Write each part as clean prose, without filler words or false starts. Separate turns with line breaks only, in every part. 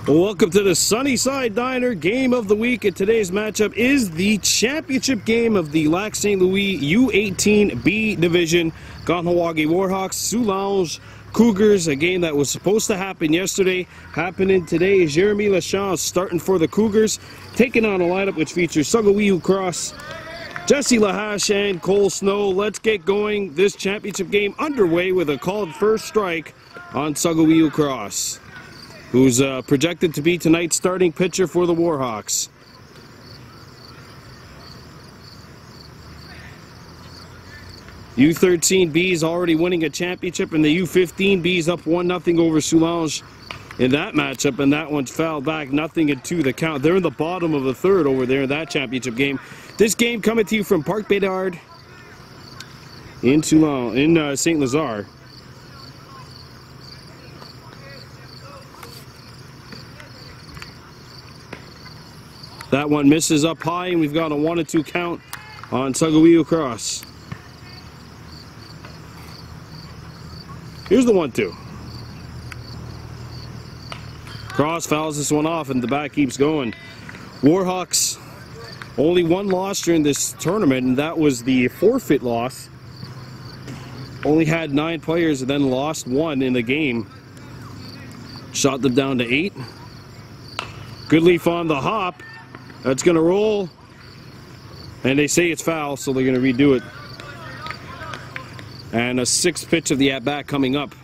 Welcome to the Sunnyside Diner game of the week, and today's matchup is the championship game of the Lac St. Louis U18 B Division. Kahnawake Warhawks, Soulanges, Cougars, a game that was supposed to happen yesterday, happening today. Jeremy Lachance starting for the Cougars, taking on a lineup which features Soulanges Cross, Jesse Lahache, and Cole Snow. Let's get going. This championship game underway with a called first strike on Soulanges Cross, who's projected to be tonight's starting pitcher for the Warhawks. U13B's already winning a championship, and the U15B's up 1-0 over Soulanges in that matchup, and that one's fouled back, 0-2 the count. They're in the bottom of the third over there in that championship game. This game coming to you from Parc Bédard in St. Lazare. That one misses up high, and we've got a 1-2 count on Soulanges Cross. Here's the 1-2. Cross fouls this one off, and the bat keeps going. Warhawks only one loss during this tournament, and that was the forfeit loss. Only had 9 players and then lost 1 in the game. Shot them down to 8. Good leaf on the hop. That's going to roll, and they say it's foul, so they're going to redo it. And a 6th pitch of the at-bat coming up.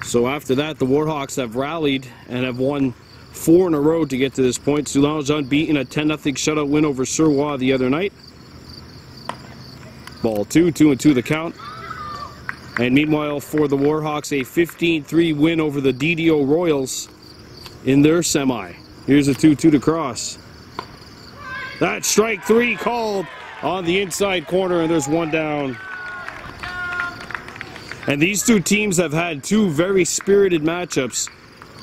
So after that, the Warhawks have rallied and have won 4 in a row to get to this point. Soulanges unbeaten, a 10-0 shutout win over Surwa the other night. Ball 2, 2-2 the count. And meanwhile, for the Warhawks, a 15-3 win over the DDO Royals in their semi. Here's a 2-2 to Cross. That's strike 3 called on the inside corner, and there's 1 down. And these two teams have had 2 very spirited matchups.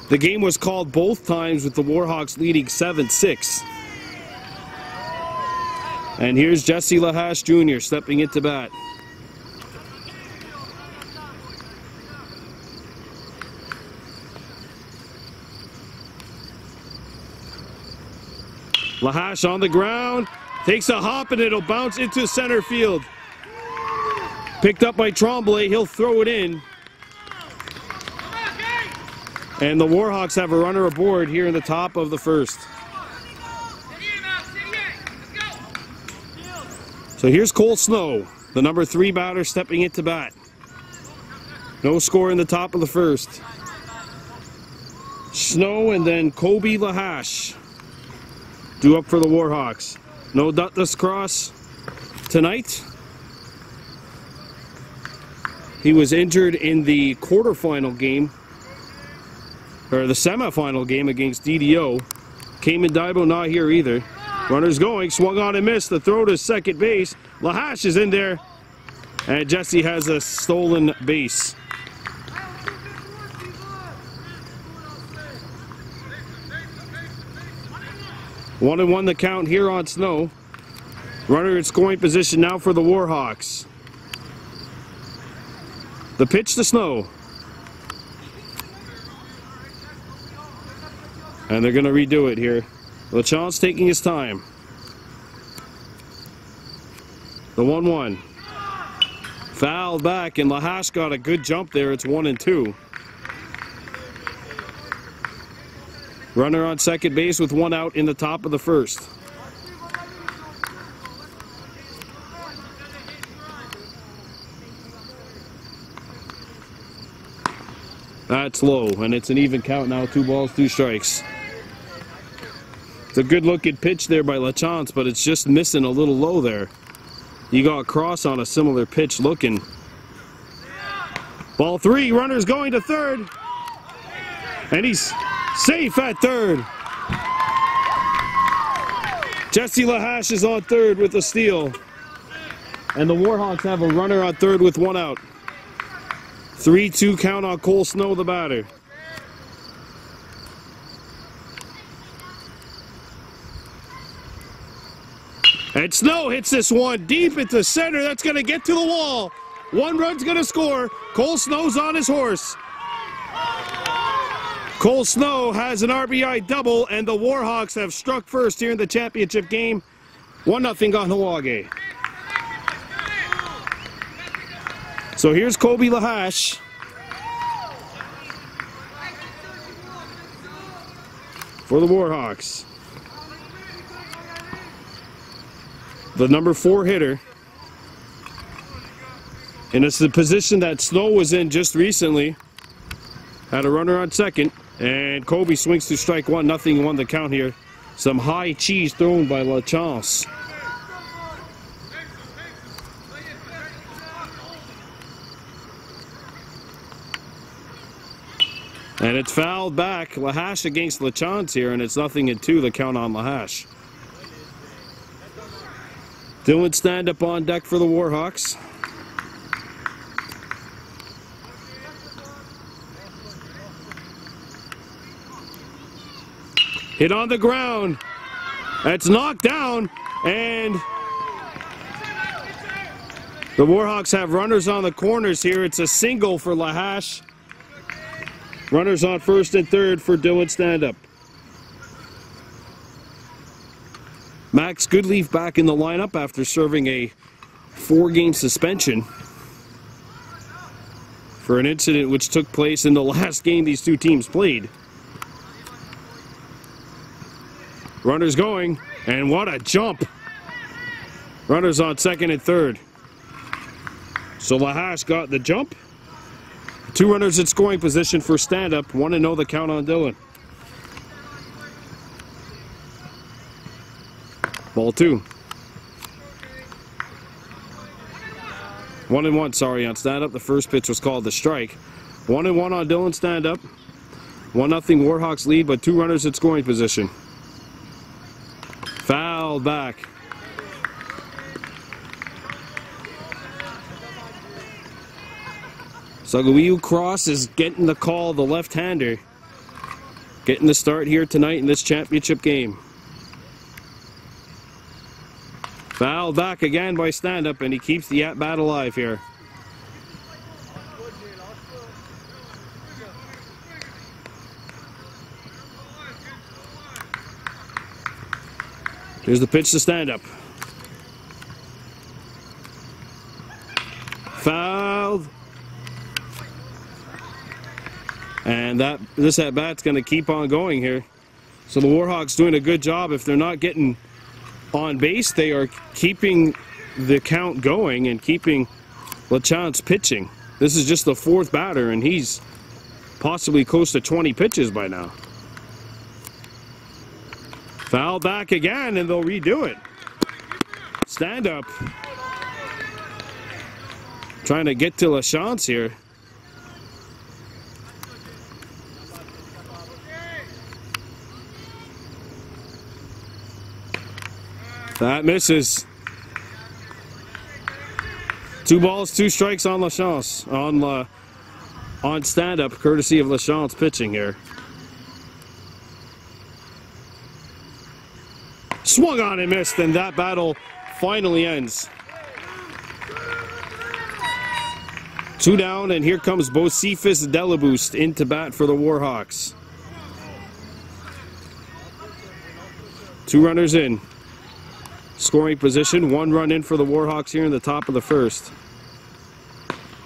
The game was called both times with the Warhawks leading 7-6. And here's Jesse Lahache Jr. stepping into bat. Lahache on the ground, takes a hop, and it'll bounce into center field. Picked up by Tremblay, he'll throw it in. And the Warhawks have a runner aboard here in the top of the first. So here's Cole Snow, the number 3 batter, stepping into bat. No score in the top of the first. Snow and then Kobe Lahache due up for the Warhawks. No Dutlas Cross tonight. He was injured in the quarterfinal game, or the semifinal game against DDO. Cayman Daibo not here either. Runner's going, swung on and missed. The throw to second base. Lahache is in there, and Jesse has a stolen base. One and 1 the count here on Snow. Runner in scoring position now for the Warhawks. The pitch to Snow. And they're going to redo it here. Lachance taking his time. The 1-1. Fouled back, and Lahache got a good jump there. It's 1-2. Runner on second base with 1 out in the top of the first. That's low, and it's an even count now, 2 balls, 2 strikes. It's a good looking pitch there by Lachance, but it's just missing a little low there. You got Cross on a similar pitch looking. Ball 3, runner's going to third. And he's safe at third. Jesse Lahache is on third with a steal. And the Warhawks have a runner on third with 1 out. 3-2 count on Cole Snow, the batter. And Snow hits this one deep into center. That's going to get to the wall. One run's going to score. Cole Snow's on his horse. Cole Snow has an RBI double, and the Warhawks have struck first here in the championship game. 1-0 Kahnawake. So here's Kobe Lahash. For the Warhawks. The number 4 hitter. And it's the position that Snow was in just recently. Had a runner on second. And Kobe swings to strike one. Nothing won the count here. Some high cheese thrown by LaChance. And it's fouled back. Lahash against LaChance here, and it's 0-2 the count on Lahash. Dylan stand-up on deck for the Warhawks. Hit on the ground. That's knocked down, and the Warhawks have runners on the corners here. It's a single for Lahash. Runners on first and third for Dylan stand-up. Max Goodleaf back in the lineup after serving a 4-game suspension for an incident which took place in the last game these two teams played. Runners going, and what a jump. Runners on second and third. So Lahash got the jump. 2 runners in scoring position for stand-up. 1-0 the count on Dylan. Ball 2. 1-1, sorry, on stand-up. The first pitch was called the strike. 1-1 on Dylan stand-up. 1-0 Warhawks lead, but 2 runners in scoring position. Fouled back. Saguiu Cross is getting the call, the left-hander. Getting the start here tonight in this championship game. Fouled back again by stand-up, and he keeps the at-bat alive here. Here's the pitch to stand-up. Fouled. And this at-bat's going to keep on going here. So the Warhawks doing a good job. If they're not getting on base, they are keeping the count going and keeping LaChance pitching. This is just the 4th batter, and he's possibly close to 20 pitches by now. Foul back again, and they'll redo it. Stand up. Trying to get to LaChance here. That misses. 2 balls, 2 strikes on LaChance. On stand-up, courtesy of LaChance pitching here. Swung on and missed, and that battle finally ends. 2 down, and here comes Bocephus Delaboost into bat for the Warhawks. 2 runners in. Scoring position, 1 run in for the Warhawks here in the top of the first.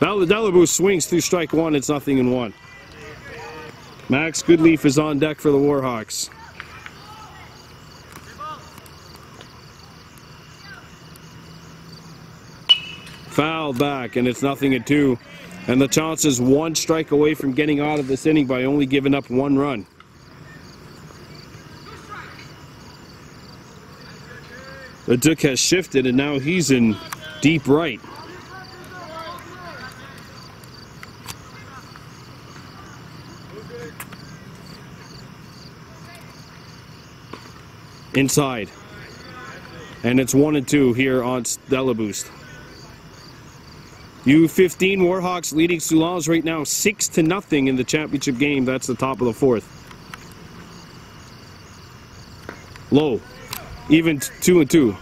Now the Delaboost swings through strike 1, it's 0-1. Max Goodleaf is on deck for the Warhawks. Fouled back, and it's 0-2. And LaChance is 1 strike away from getting out of this inning by only giving up 1 run. The Duke has shifted, and now he's in deep right. Inside. And it's 1-2 here on Delaboost. U18 Warhawks leading Soulanges right now 6-0 in the championship game. That's the top of the 4th. Low. Even 2-2.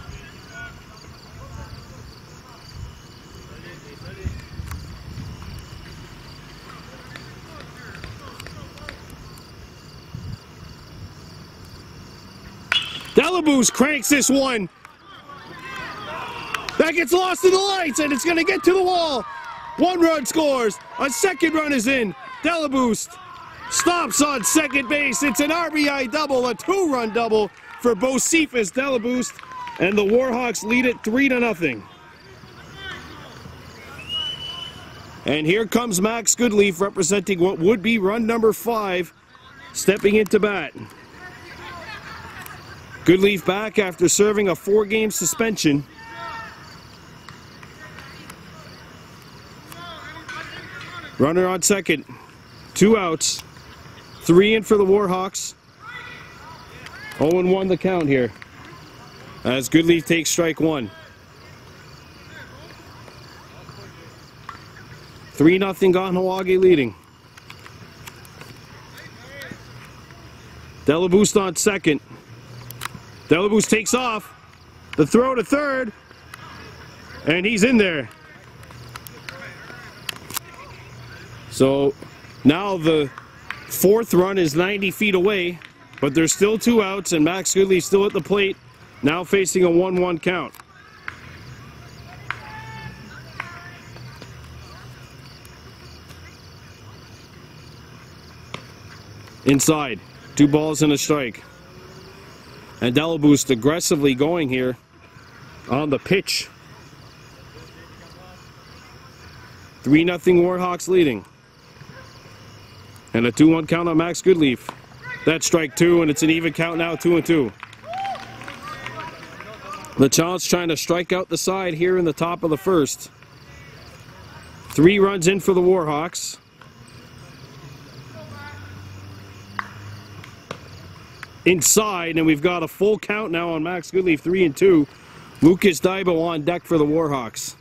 Delabous cranks this one. That gets lost in the lights, and it's going to get to the wall. 1 run scores. A second run is in. Delabous stops on second base. It's an RBI double, a 2-run double for Bocephus Delabous, and the Warhawks lead it 3-0. And here comes Max Goodleaf representing what would be run number 5, stepping into bat. Goodleaf back after serving a 4-game suspension. Runner on second, 2 outs, 3 in for the Warhawks. 0-1 the count here as Goodleaf takes strike 1. 3-0 Kahnawake leading. Delabous on second. Delabous takes off. The throw to third. And he's in there. So now the 4th run is 90 feet away, but there's still 2 outs, and Max Goodleaf still at the plate, now facing a 1-1 count. Inside, 2 balls and a strike. And Delabous aggressively going here on the pitch. 3-0 Warhawks leading. And a 2-1 count on Max Goodleaf. That's strike 2, and it's an even count now, 2-2. LaChance trying to strike out the side here in the top of the 1st. 3 runs in for the Warhawks. Inside, and we've got a full count now on Max Goodleaf, 3-2. Lucas Daibo on deck for the Warhawks.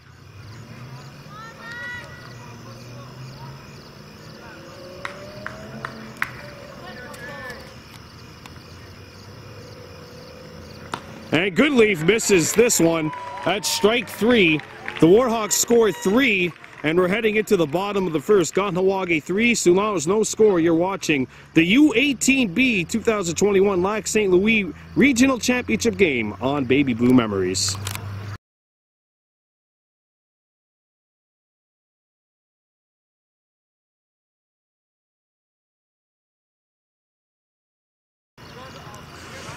And Goodleaf misses this one. That's strike 3. The Warhawks score 3, and we're heading into the bottom of the 1st. Kahnawake 3, Soulanges no score. You're watching the U18B 2021 Lac St. Louis Regional Championship game on Baby Blue Memories.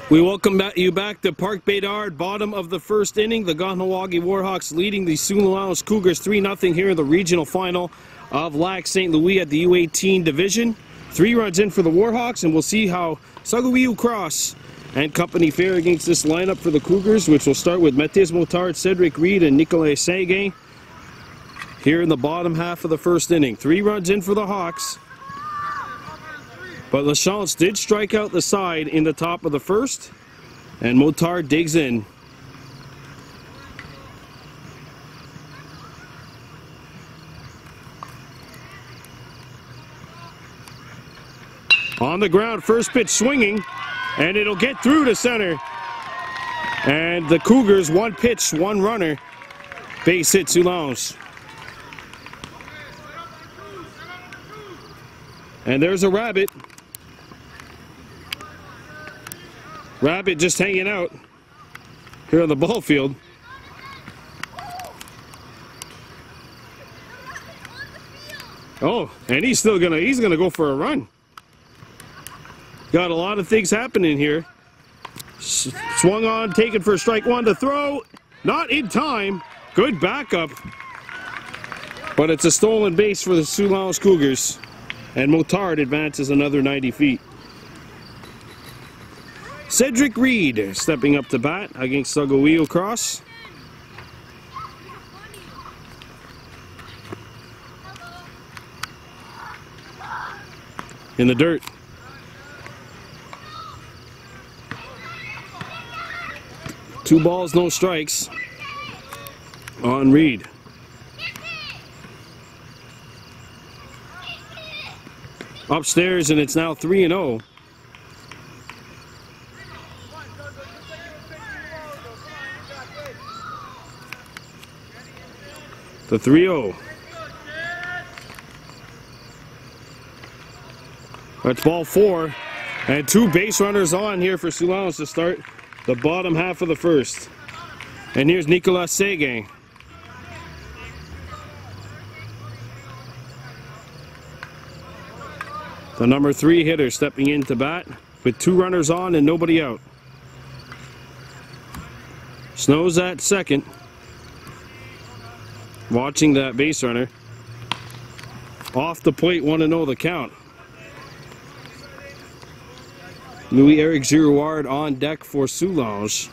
We welcome you back to Parc Bédard, bottom of the 1st inning. The Kahnawake Warhawks leading the Soulanges Cougars 3-0 here in the regional final of Lac St. Louis at the U18 division. 3 runs in for the Warhawks, and we'll see how Saguiu Cross and company fare against this lineup for the Cougars, which will start with Mathias Motard, Cedric Reed, and Nicolas Seguin here in the bottom half of the 1st inning. 3 runs in for the Hawks. But LaChance did strike out the side in the top of the 1st, and Motard digs in. On the ground, first pitch swinging, and it'll get through to center. And the Cougars, 1 pitch, 1 runner, base hit Soulanges. And there's a rabbit. Rabbit just hanging out here on the ball field. Oh, and he's gonna go for a run. Got a lot of things happening here. Swung on, taken for strike 1 to throw. Not in time. Good backup. But it's a stolen base for the Soulanges Cougars. And Motard advances another 90 feet. Cedric Reed stepping up to bat against Saguiu Cross. In the dirt. Two balls, no strikes on Reed. Upstairs, and it's now 3-0. The 3-0. That's ball 4. And 2 base runners on here for Soulanges to start the bottom half of the first. And here's Nicolas Seguin. The number 3 hitter stepping in to bat with 2 runners on and nobody out. Snow's at second. Watching that base runner. Off the plate, 1-0 the count. Louis-Eric Girouard on deck for Soulanges.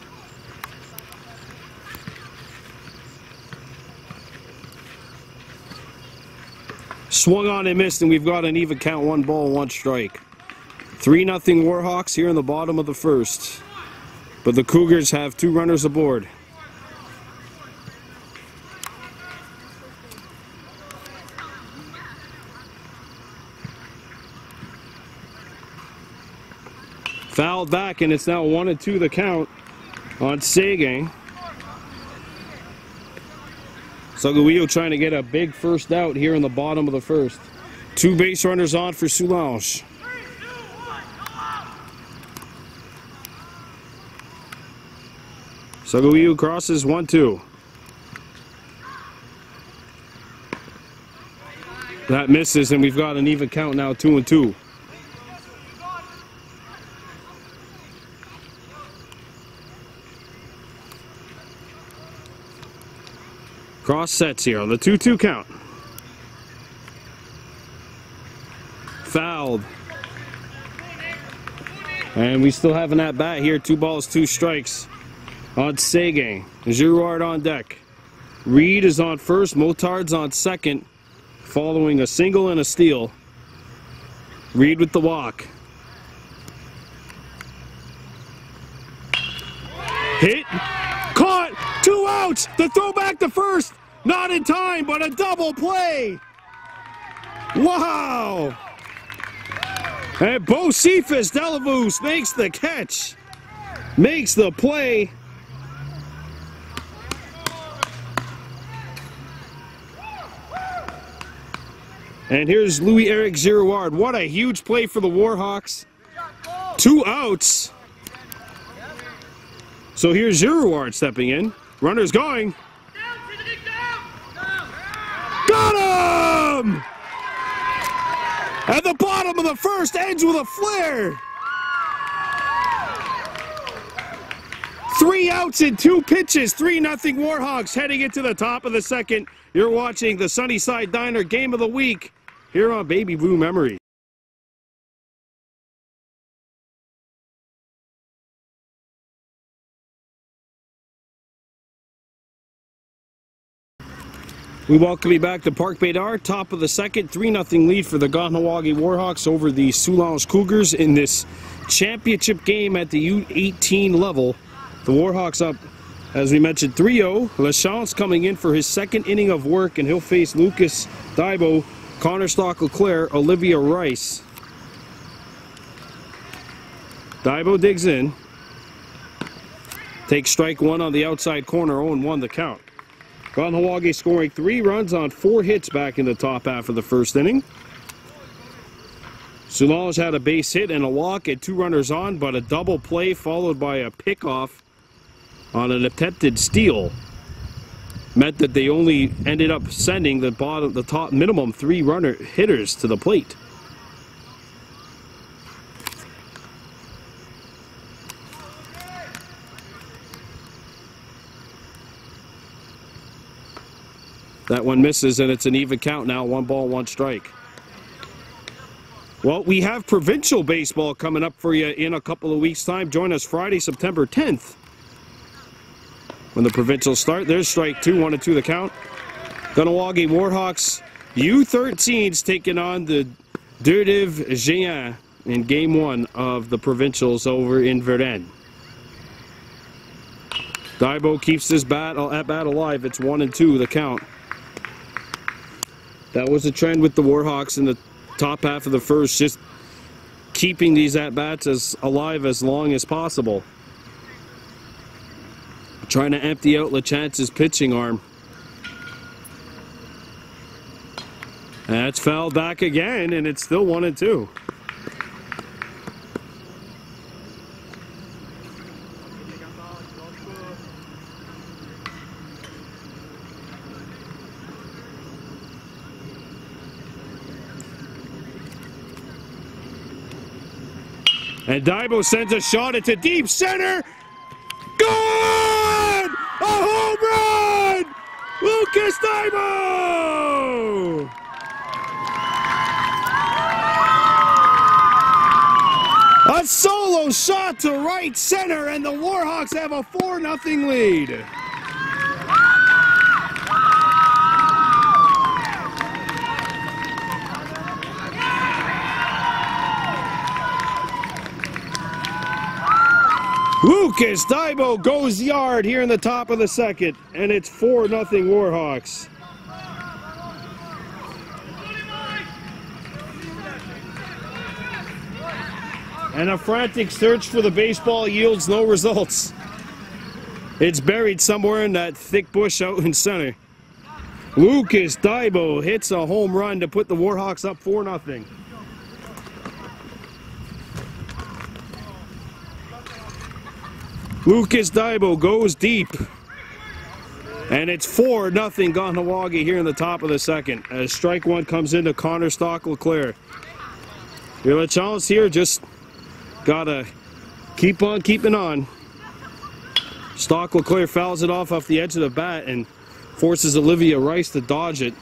Swung on and missed, and we've got an even count, 1 ball, 1 strike. 3-0 Warhawks here in the bottom of the first. But the Cougars have 2 runners aboard. Fouled back, and it's now 1-2 the count on Seguin. Saguillo trying to get a big first out here in the bottom of the first. 2 base runners on for Soulanges. Saguillo crosses 1-2. That misses, and we've got an even count now, 2-2. Cross sets here on the 2-2 count. Fouled. And we still have an at bat here. 2 balls, 2 strikes on Seguin. Girouard on deck. Reed is on first. Motard's on second, following a single and a steal. Reed with the walk. Hit. Caught. 2 outs. The throw back to first. Not in time, but a double play. Wow. And Bocephus Delavus makes the catch. Makes the play. And here's Louis-Eric Girouard. What a huge play for the Warhawks. 2 outs. So here's Girouard stepping in. Runner's going. Got him! At the bottom of the first, ends with a flare. 3 outs in 2 pitches. 3-0 Warhawks heading into the top of the second. You're watching the Sunnyside Diner Game of the Week here on Baby Blue Memory. We welcome you back to Park Bédard, top of the second, 3-0 lead for the Kahnawake Warhawks over the Soulanges Cougars in this championship game at the U18 level. The Warhawks up, as we mentioned, 3-0. Lachance coming in for his 2nd inning of work, and he'll face Lucas Daibo, Connor Stock-LeClaire, Olivia Rice. Daibo digs in. Takes strike 1 on the outside corner, 0-1 the count. Kahnawake scoring 3 runs on 4 hits back in the top half of the first inning. Soulanges had a base hit and a walk and 2 runners on, but a double play followed by a pickoff on an attempted steal meant that they only ended up sending the top minimum 3 runner hitters to the plate. That one misses, and it's an even count now, 1 ball, 1 strike. Well, we have provincial baseball coming up for you in a couple of weeks' time. Join us Friday, September 10th. When the provincials start, there's strike 2, 1-2 the count. Kahnawake Warhawks U13's taking on the Deux Div Géants in game 1 of the provincials over in Verdun. Daibo keeps this at bat alive. It's 1-2 the count. That was a trend with the Warhawks in the top half of the first, just keeping these at-bats as alive as long as possible. Trying to empty out Lachance's pitching arm. That's fouled back again, and it's still 1-2. And Daibo sends a shot into deep center. Good! A home run! Lucas Daibo! A solo shot to right center, and the Warhawks have a 4-0 lead. Lucas Daibo goes yard here in the top of the second, and it's 4-0 Warhawks. And a frantic search for the baseball yields no results. It's buried somewhere in that thick bush out in center. Lucas Daibo hits a home run to put the Warhawks up 4-0. Lucas Daibo goes deep. And it's 4-0 Kahnawake here in the top of the second. As strike one comes into Connor Stock-LeClaire. Your challenge here, just gotta keep on keeping on. Stock-LeClaire fouls it off the edge of the bat and forces Olivia Rice to dodge it.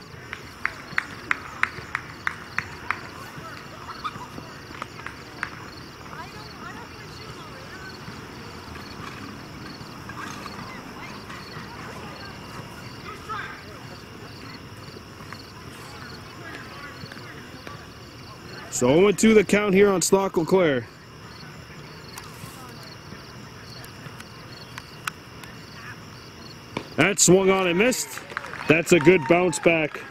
So 0-2 the count here on Stock-LeClaire. That swung on and missed. That's a good bounce back.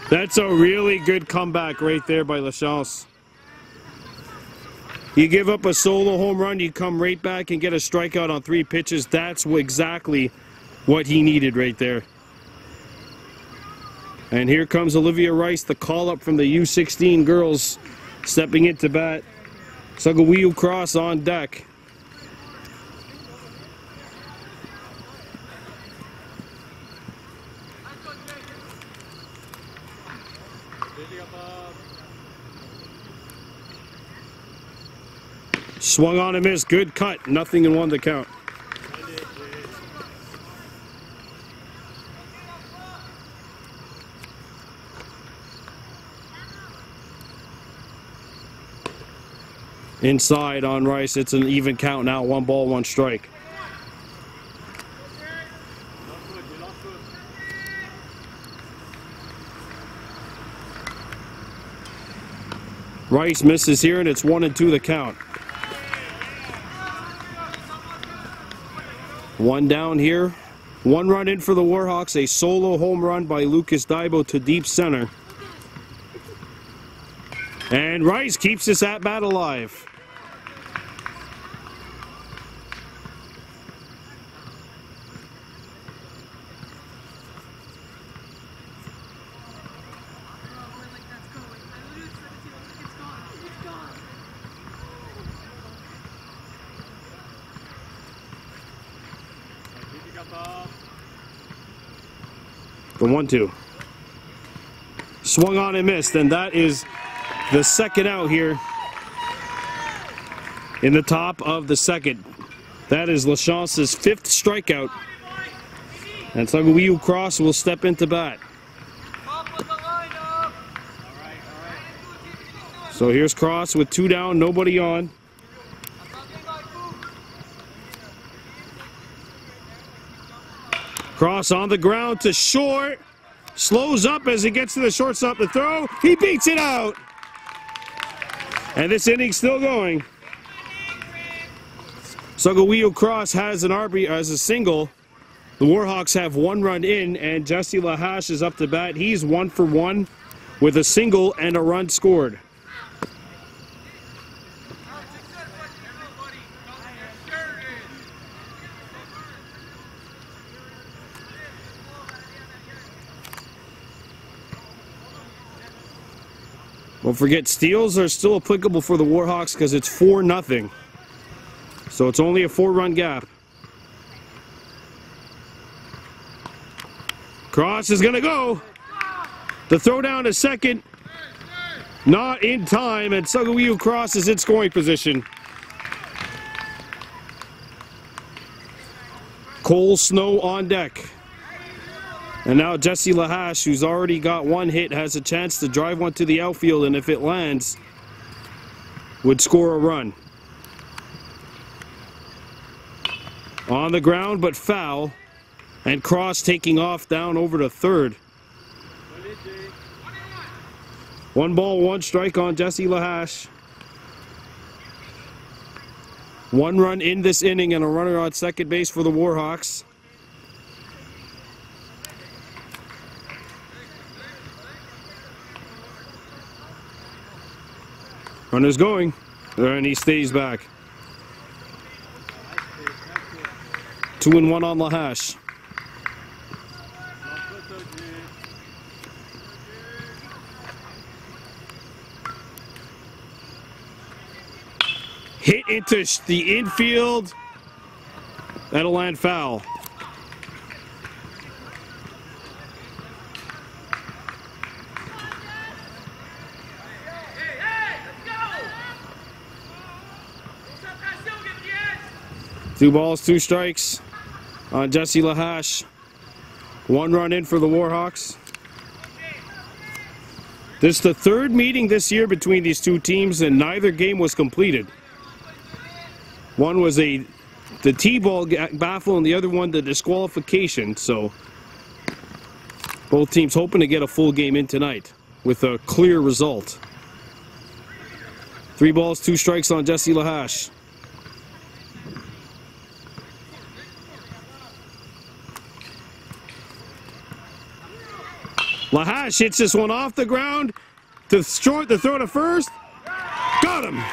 That's a really good comeback right there by LaChance. You give up a solo home run, you come right back and get a strikeout on 3 pitches. That's exactly what he needed right there. And here comes Olivia Rice, the call-up from the U16 girls, stepping into bat. Sagawiu Cross on deck. Swung on and missed. Good cut. 0-1 to count. Inside on Rice. It's an even count now. 1 ball, 1 strike. Rice misses here, and it's 1-2 the count. 1 down here. 1 run in for the Warhawks. A solo home run by Lucas Daibo to deep center. And Rice keeps this at-bat alive. The 1-2. Swung on and missed, and that is the second out here in the top of the second. That is LaChance's 5th strikeout. And Sagawiu Cross will step into bat. So here's Cross with 2 down, nobody on. Cross on the ground to short. Slows up as he gets to the shortstop to throw. He beats it out. And this inning's still going. Sagawiu Cross has an RB as a single. The Warhawks have 1 run in, and Jesse Lahash is up to bat. He's 1 for 1 with a single and a run scored. Don't forget, steals are still applicable for the Warhawks because it's 4-0. So it's only a 4-run gap. Cross is going to go. The throw down to second. Not in time, and Sagawiu Cross is in scoring position. Cole Snow on deck. And now Jesse Lahash, who's already got one hit, has a chance to drive one to the outfield, and if it lands, would score a run. On the ground, but foul. And Cross taking off down over to third. 1 ball, 1 strike on Jesse Lahash. 1 run in this inning and a runner on second base for the Warhawks. Runner's going, and he stays back. 2-1 on Lahash. Hit into the infield. That'll land foul. Two balls, 2 strikes on Jesse Lahash. 1 run in for the Warhawks. This is the 3rd meeting this year between these two teams, and neither game was completed. One was the T-ball baffle, and the other one the disqualification. So both teams hoping to get a full game in tonight with a clear result. 3 balls, 2 strikes on Jesse Lahash. Lahash hits this one off the ground to short, the throw to first. Got him.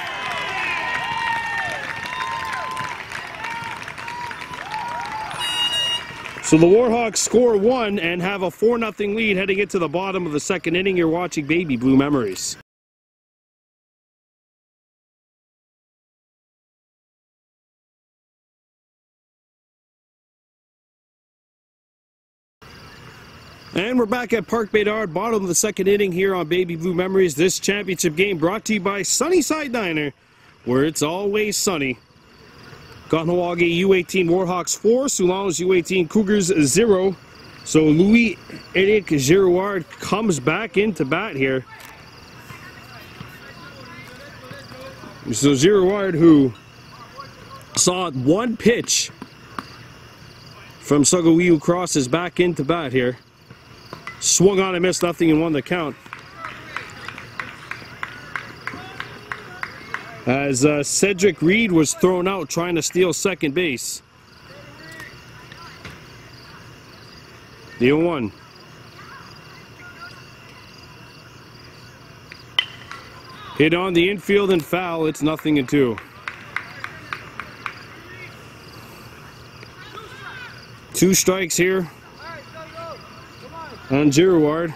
So the Warhawks score 1 and have a 4-0 lead heading into the bottom of the 2nd inning. You're watching Baby Blue Memories. And we're back at Park Bedard, bottom of the 2nd inning here on Baby Blue Memories. This championship game brought to you by Sunnyside Diner, where it's always sunny. Kahnawake U18 Warhawks 4, Soulanges U18 Cougars 0. So Louis-Éric Girouard comes back into bat here. So Girouard, who saw 1 pitch from Sugawiu Cross, is back into bat here. Swung on and missed nothing and won the count. As Cedric Reed was thrown out trying to steal second base. The 0-1. Hit on the infield and foul. It's 0-2. 2 strikes here on Girouard.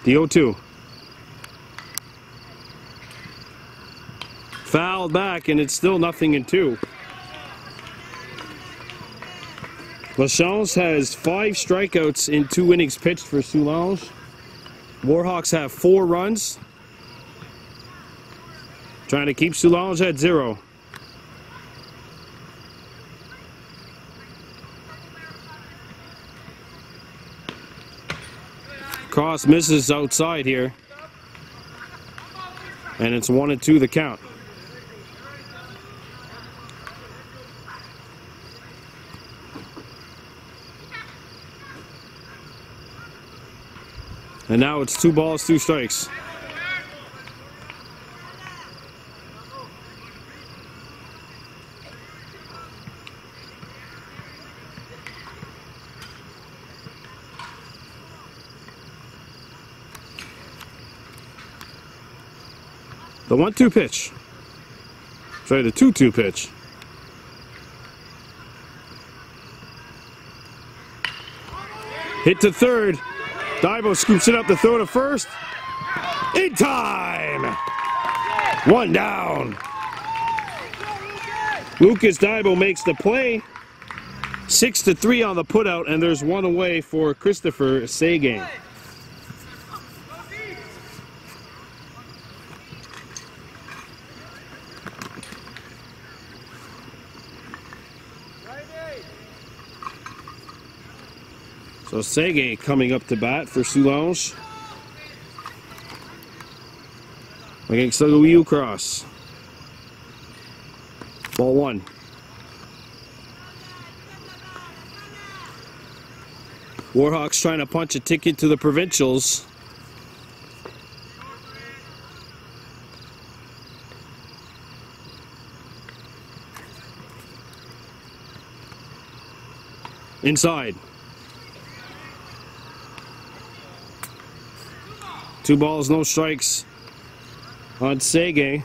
The 0-2. Fouled back, and it's still 0-2. Lachance has 5 strikeouts in 2 innings pitched for Soulanges. Warhawks have 4 runs. Trying to keep Soulanges at 0. Cross misses outside here. And it's 1-2 the count. And now it's 2 balls, 2 strikes. The 1-2 pitch. Sorry, the 2-2 pitch. Hit to third. Daibo scoops it up to throw to first. In time! 1 down. Lucas Daibo makes the play. 6-3 on the putout, and there's 1 away for Christopher Sagan. So Sege coming up to bat for Soulanges. Against Louis cross. Ball one. Warhawks trying to punch a ticket to the provincials. Inside. 2 balls, no strikes on Sege.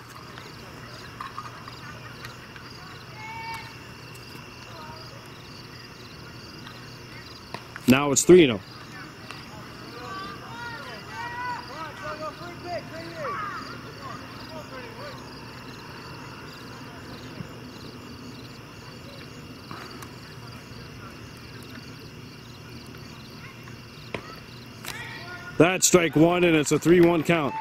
Now it's 3-0. That's strike one, and it's a 3-1 count.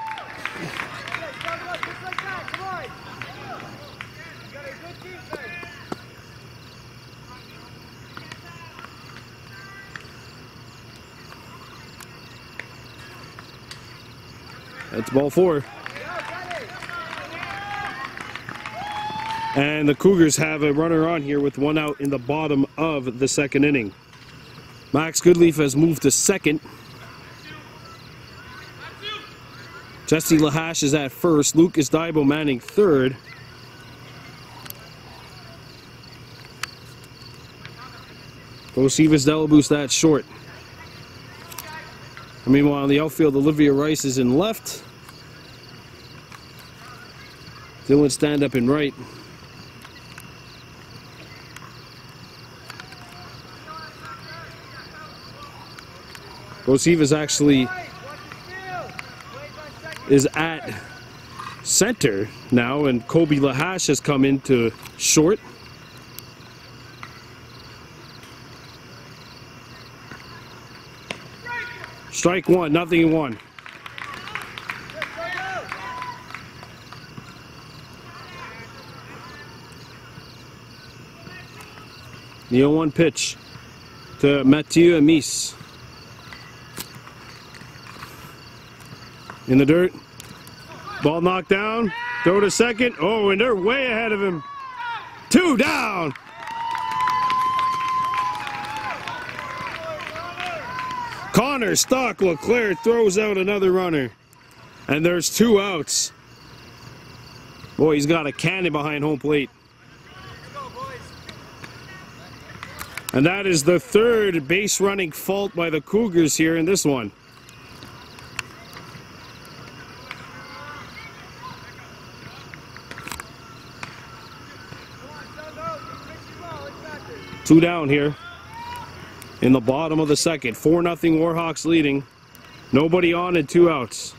That's ball 4. And the Cougars have a runner on here with 1 out in the bottom of the 2nd inning. Max Goodleaf has moved to 2nd. Jesse Lahash is at 1st. Lucas Daibo manning 3rd. Josephus Delaboost at short. Meanwhile, in the outfield, Olivia Rice is in left. Dylan Stand-up in right. Josephus actually is at center now, and Kobe Lahash has come into short. Strike one, 0-1. The 0-1 pitch to Mathieu Amis. In the dirt. Ball knocked down. Throw to second. Oh, and they're way ahead of him. 2 down. Connor Stock Leclerc throws out another runner. And there's 2 outs. Boy, he's got a cannon behind home plate. And that is the 3rd base running fault by the Cougars here in this one. Two down here in the bottom of the 2nd. 4-0 Warhawks leading. Nobody on and 2 outs.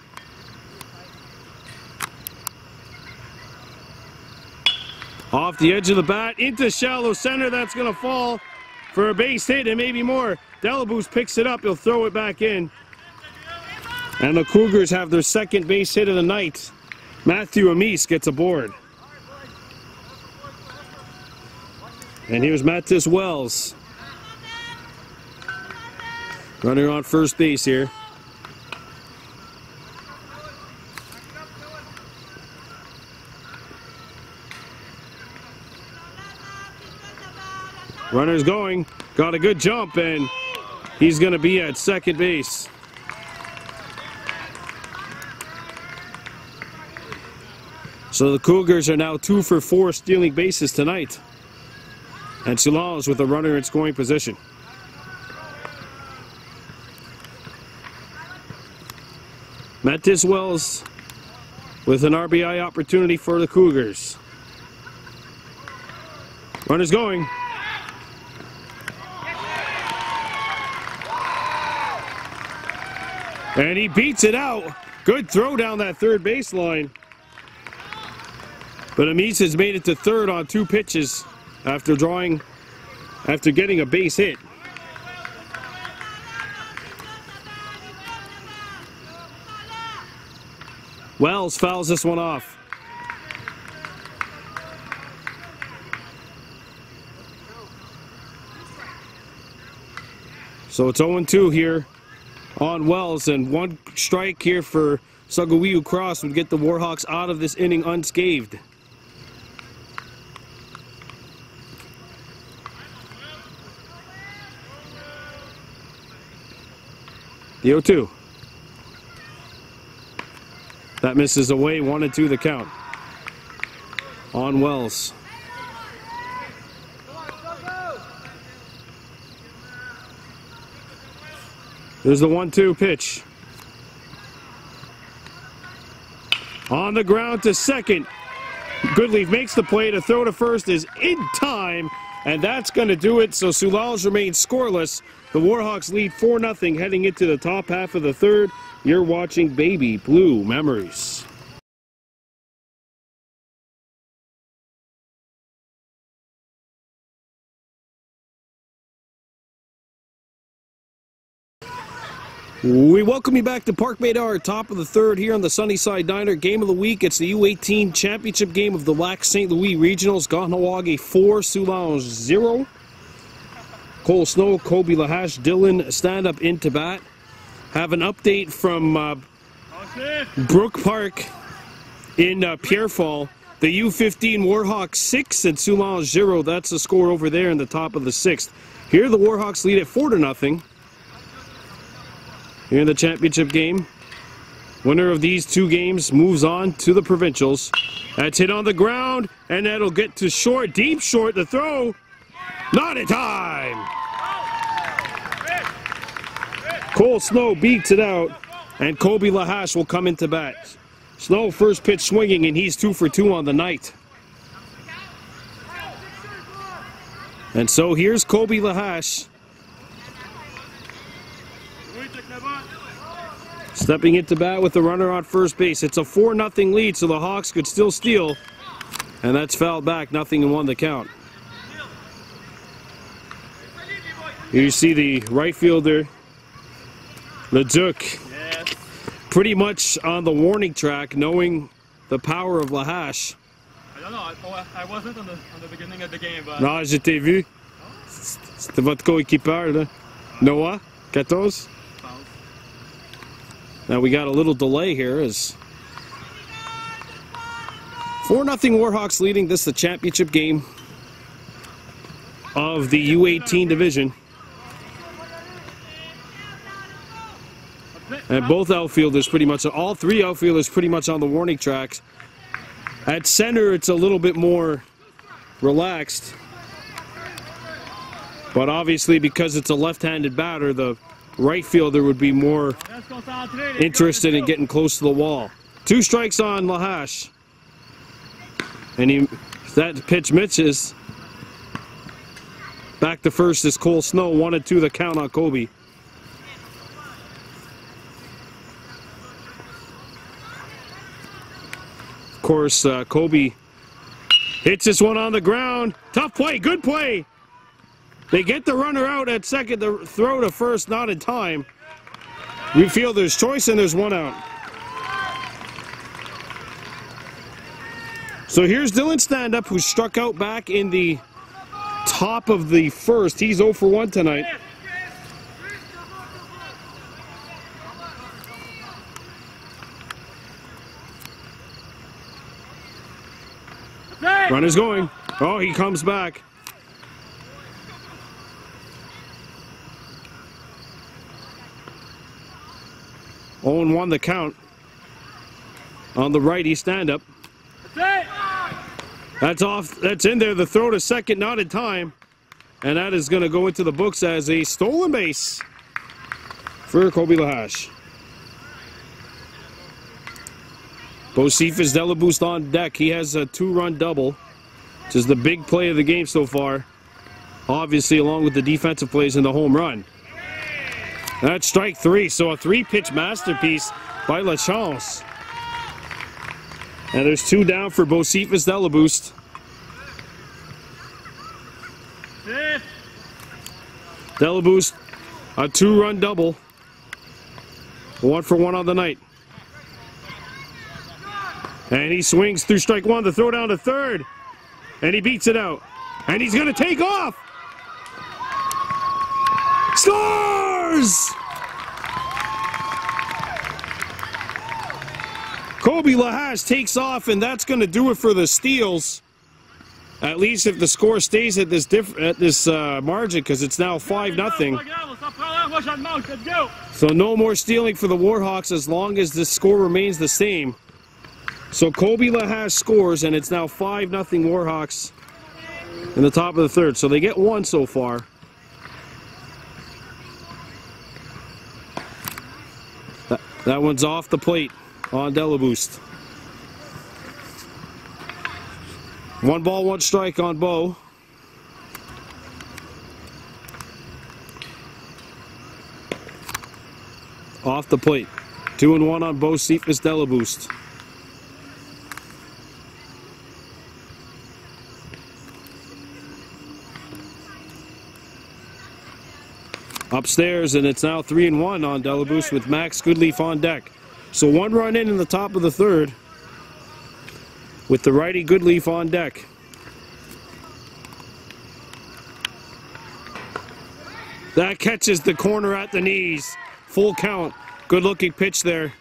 Off the edge of the bat into shallow center. That's going to fall for a base hit and maybe more. Delaboost picks it up. He'll throw it back in. And the Cougars have their 2nd base hit of the night. Matthew Amis gets aboard. And here's Mattis Wells. Runner on first base here. Runner's going. Got a good jump, and he's going to be at 2nd base. So the Cougars are now 2 for 4 stealing bases tonight. And Soulanges with a runner in scoring position. Mattis Wells with an RBI opportunity for the Cougars. Runner's going. And he beats it out. Good throw down that 3rd baseline. But Amis has made it to 3rd on 2 pitches. After getting a base hit. Wells fouls this one off. So it's 0-2 here on Wells, and one strike here for Sagawiu Cross would get the Warhawks out of this inning unscathed. The 0-2. That misses away, 1-2 the count on Wells. There's the 1-2 pitch. On the ground to second. Goodleaf makes the play. To throw to first is in time, and that's going to do it. So Soulanges remains scoreless. The Warhawks lead 4-0 heading into the top half of the third. You're watching Baby Blue Memories. We welcome you back to Park Maydar, top of the third here on the Sunnyside Diner. Game of the week, it's the U18 championship game of the Lac St. Louis Regionals. Kahnawake 4, Soulanges 0. Cole Snow, Kobe Lahash, Dylan stand-up into bat. Have an update from Brook Park in Pierrefall. The U15 Warhawks 6 and Soulanges 0. That's the score over there in the top of the sixth. Here the Warhawks lead at 4-0. Here in the championship game. Winner of these two games moves on to the provincials. That's hit on the ground, and that'll get to short, deep short. The throw, not in time. Cole Snow beats it out, and Kobe Lahash will come into bat. Snow first pitch swinging, and he's 2 for 2 on the night. And so here's Kobe Lahash. Stepping into bat with the runner on first base. It's a 4-0 lead, so the Hawks could still steal. And that's fouled back, 0-1 the count. Here you see the right fielder, Leduc, pretty much on the warning track, knowing the power of Lahash.
I don't know, I wasn't on the beginning of the game, but...
Non, je t'ai vu. C'était votre coéquipeur, là. Noah, 14. Now we got a little delay here as 4-0 Warhawks leading. This is the championship game of the U18 division. And both outfielders pretty much, all three outfielders pretty much on the warning tracks. At center it's a little bit more relaxed. But obviously because it's a left-handed batter, the right fielder would be more interested in getting close to the wall. 2 strikes on Lahash. And that pitch misses. Back to first is Cole Snow, 1-2 the count on Kobe. Of course, Kobe hits this one on the ground. Tough play, good play. They get the runner out at second. The throw to first, not in time. We feel there's choice and there's one out. So here's Dylan Stand-Up, who struck out back in the top of the first. He's 0 for 1 tonight. Runner's going. Oh, he comes back. Owen won the count on the righty stand-up. That's off. That's in there. The throw to second, not in time. And that is going to go into the books as a stolen base for Kobe Lahash. Bocephus Delaboost on deck. He has a 2-run double, which is the big play of the game so far. Obviously, along with the defensive plays and the home run. That's strike 3, so a 3-pitch masterpiece by Lachance. And there's 2 down for Bocephus Delaboost. Delaboost, a 2-run double. 1 for 1 on the night. And he swings through strike 1, the throw down to third. And he beats it out. And he's going to take off. Score! scores! Kobe Lahash takes off, and that's going to do it for the steals. At least if the score stays at this margin, because it's now 5-0. So no more stealing for the Warhawks as long as the score remains the same. So Kobe Lahash scores, and it's now 5-0 Warhawks in the top of the third. So they get one so far. That one's off the plate on Delaboost. 1 ball, 1 strike on Bo. Off the plate. 2-1 on Bo Cephas Delaboost. Upstairs, and it's now 3-1 on Delaboost with Max Goodleaf on deck. So 1 run in the top of the third with the righty Goodleaf on deck. That catches the corner at the knees. Full count. Good looking pitch there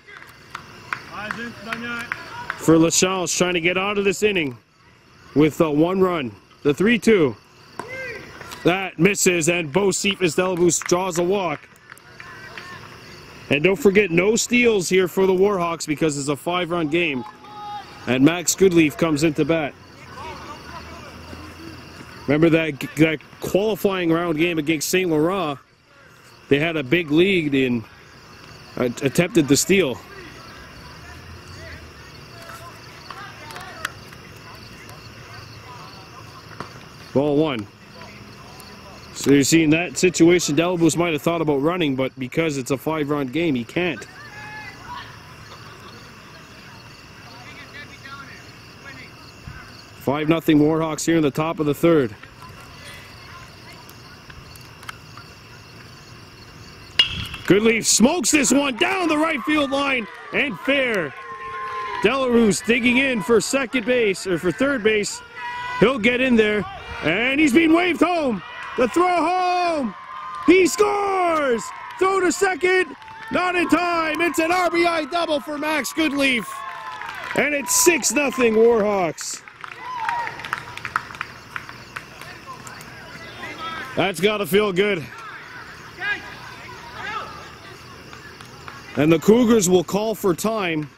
for LaChanze, trying to get out of this inning with 1 run. The 3-2. That misses, and Bo Cephas Delaboost draws a walk. And don't forget, no steals here for the Warhawks because it's a 5-run game. And Max Goodleaf comes into bat. Remember that qualifying round game against St. Laurent? They had a big lead and attempted the steal. Ball 1. So you're seeing that situation. Delaboost might have thought about running, but because it's a 5-run game, he can't. Five nothing Warhawks here in the top of the third. Goodleaf smokes this one down the right field line and fair. Delaboost digging in for second base, or for third base. He'll get in there, and he's being waved home. The throw home. He scores. Throw to second. Not in time. It's an RBI double for Max Goodleaf. And it's 6-0 Warhawks. That's got to feel good. And the Cougars will call for time.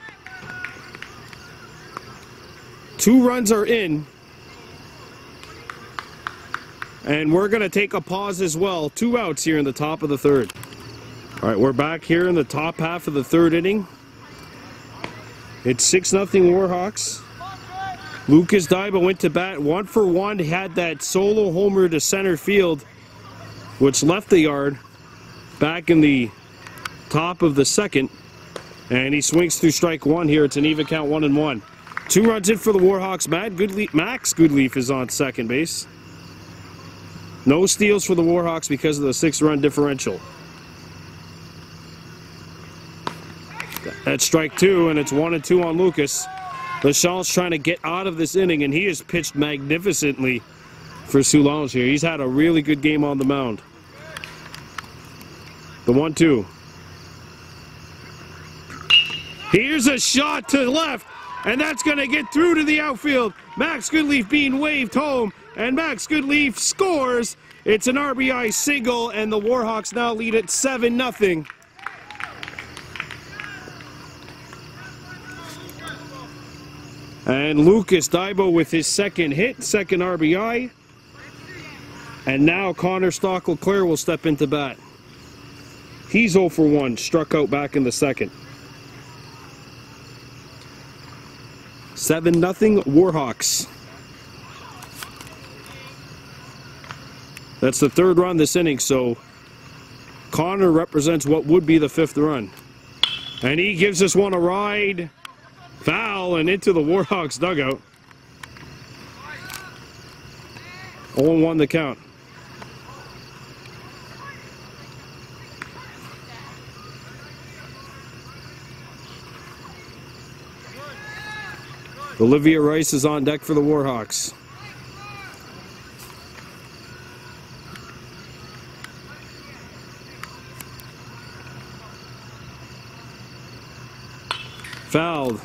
2 runs are in. And we're going to take a pause as well. 2 outs here in the top of the third. All right, we're back here in the top half of the third inning. It's 6-0 Warhawks. Lucas Daiba went to bat 1 for 1. He had that solo homer to center field, which left the yard back in the top of the second. And he swings through strike 1 here. It's an even count, 1-1. 2 runs in for the Warhawks. Max Goodleaf is on second base. No steals for the Warhawks because of the 6-run differential. That's strike 2, and it's 1-2 on Lucas. LaChanze trying to get out of this inning, and he has pitched magnificently for Soulanges here. He's had a really good game on the mound. The 1-2. Here's a shot to the left, and that's going to get through to the outfield. Max Goodleaf being waved home, and Max Goodleaf scores. It's an RBI single, and the Warhawks now lead at 7-0. And Lucas Daiba with his second hit, second RBI. And now Connor Stock-LeClair will step into bat. He's 0 for 1, struck out back in the second. 7-0 Warhawks. That's the 3rd run this inning, so Connor represents what would be the 5th run. And he gives this one a ride. Foul and into the Warhawks dugout. 0-1 the count. Olivia Rice is on deck for the Warhawks. fouled.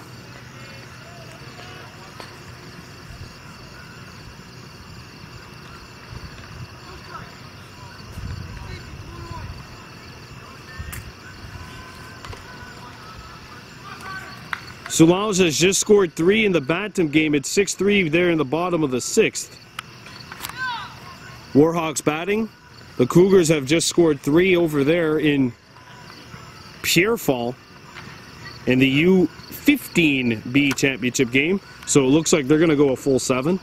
Soulanges has just scored 3 in the Bantam game. It's 6-3 there in the bottom of the 6th. Warhawks batting. The Cougars have just scored 3 over there in Pierrefall in the U18B championship game. So it looks like they're going to go a full 7.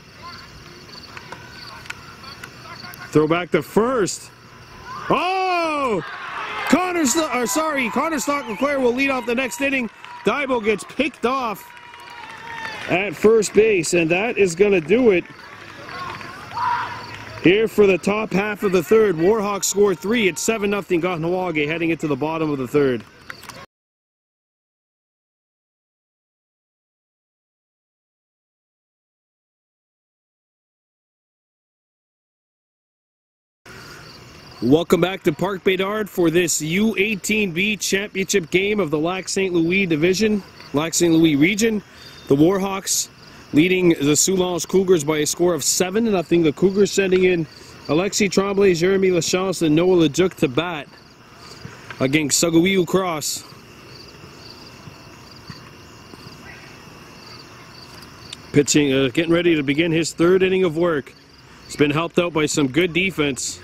Throw back to first. Oh! Connor Stock-LeClair will lead off the next inning. Daibo gets picked off at first base, and that is going to do it here for the top half of the 3rd. Warhawks score 3. It's 7-0 Kahnawake heading into the bottom of the 3rd. Welcome back to Parc Bédard for this U18B championship game of the Lac St. Louis division, Lac St. Louis region. The Warhawks leading the Soulanges Cougars by a score of 7-0. The Cougars sending in Alexis Tremblay, Jeremy Lachance, and Noah Leduc to bat against Saguiu Cross. Pitching, getting ready to begin his 3rd inning of work. He's been helped out by some good defense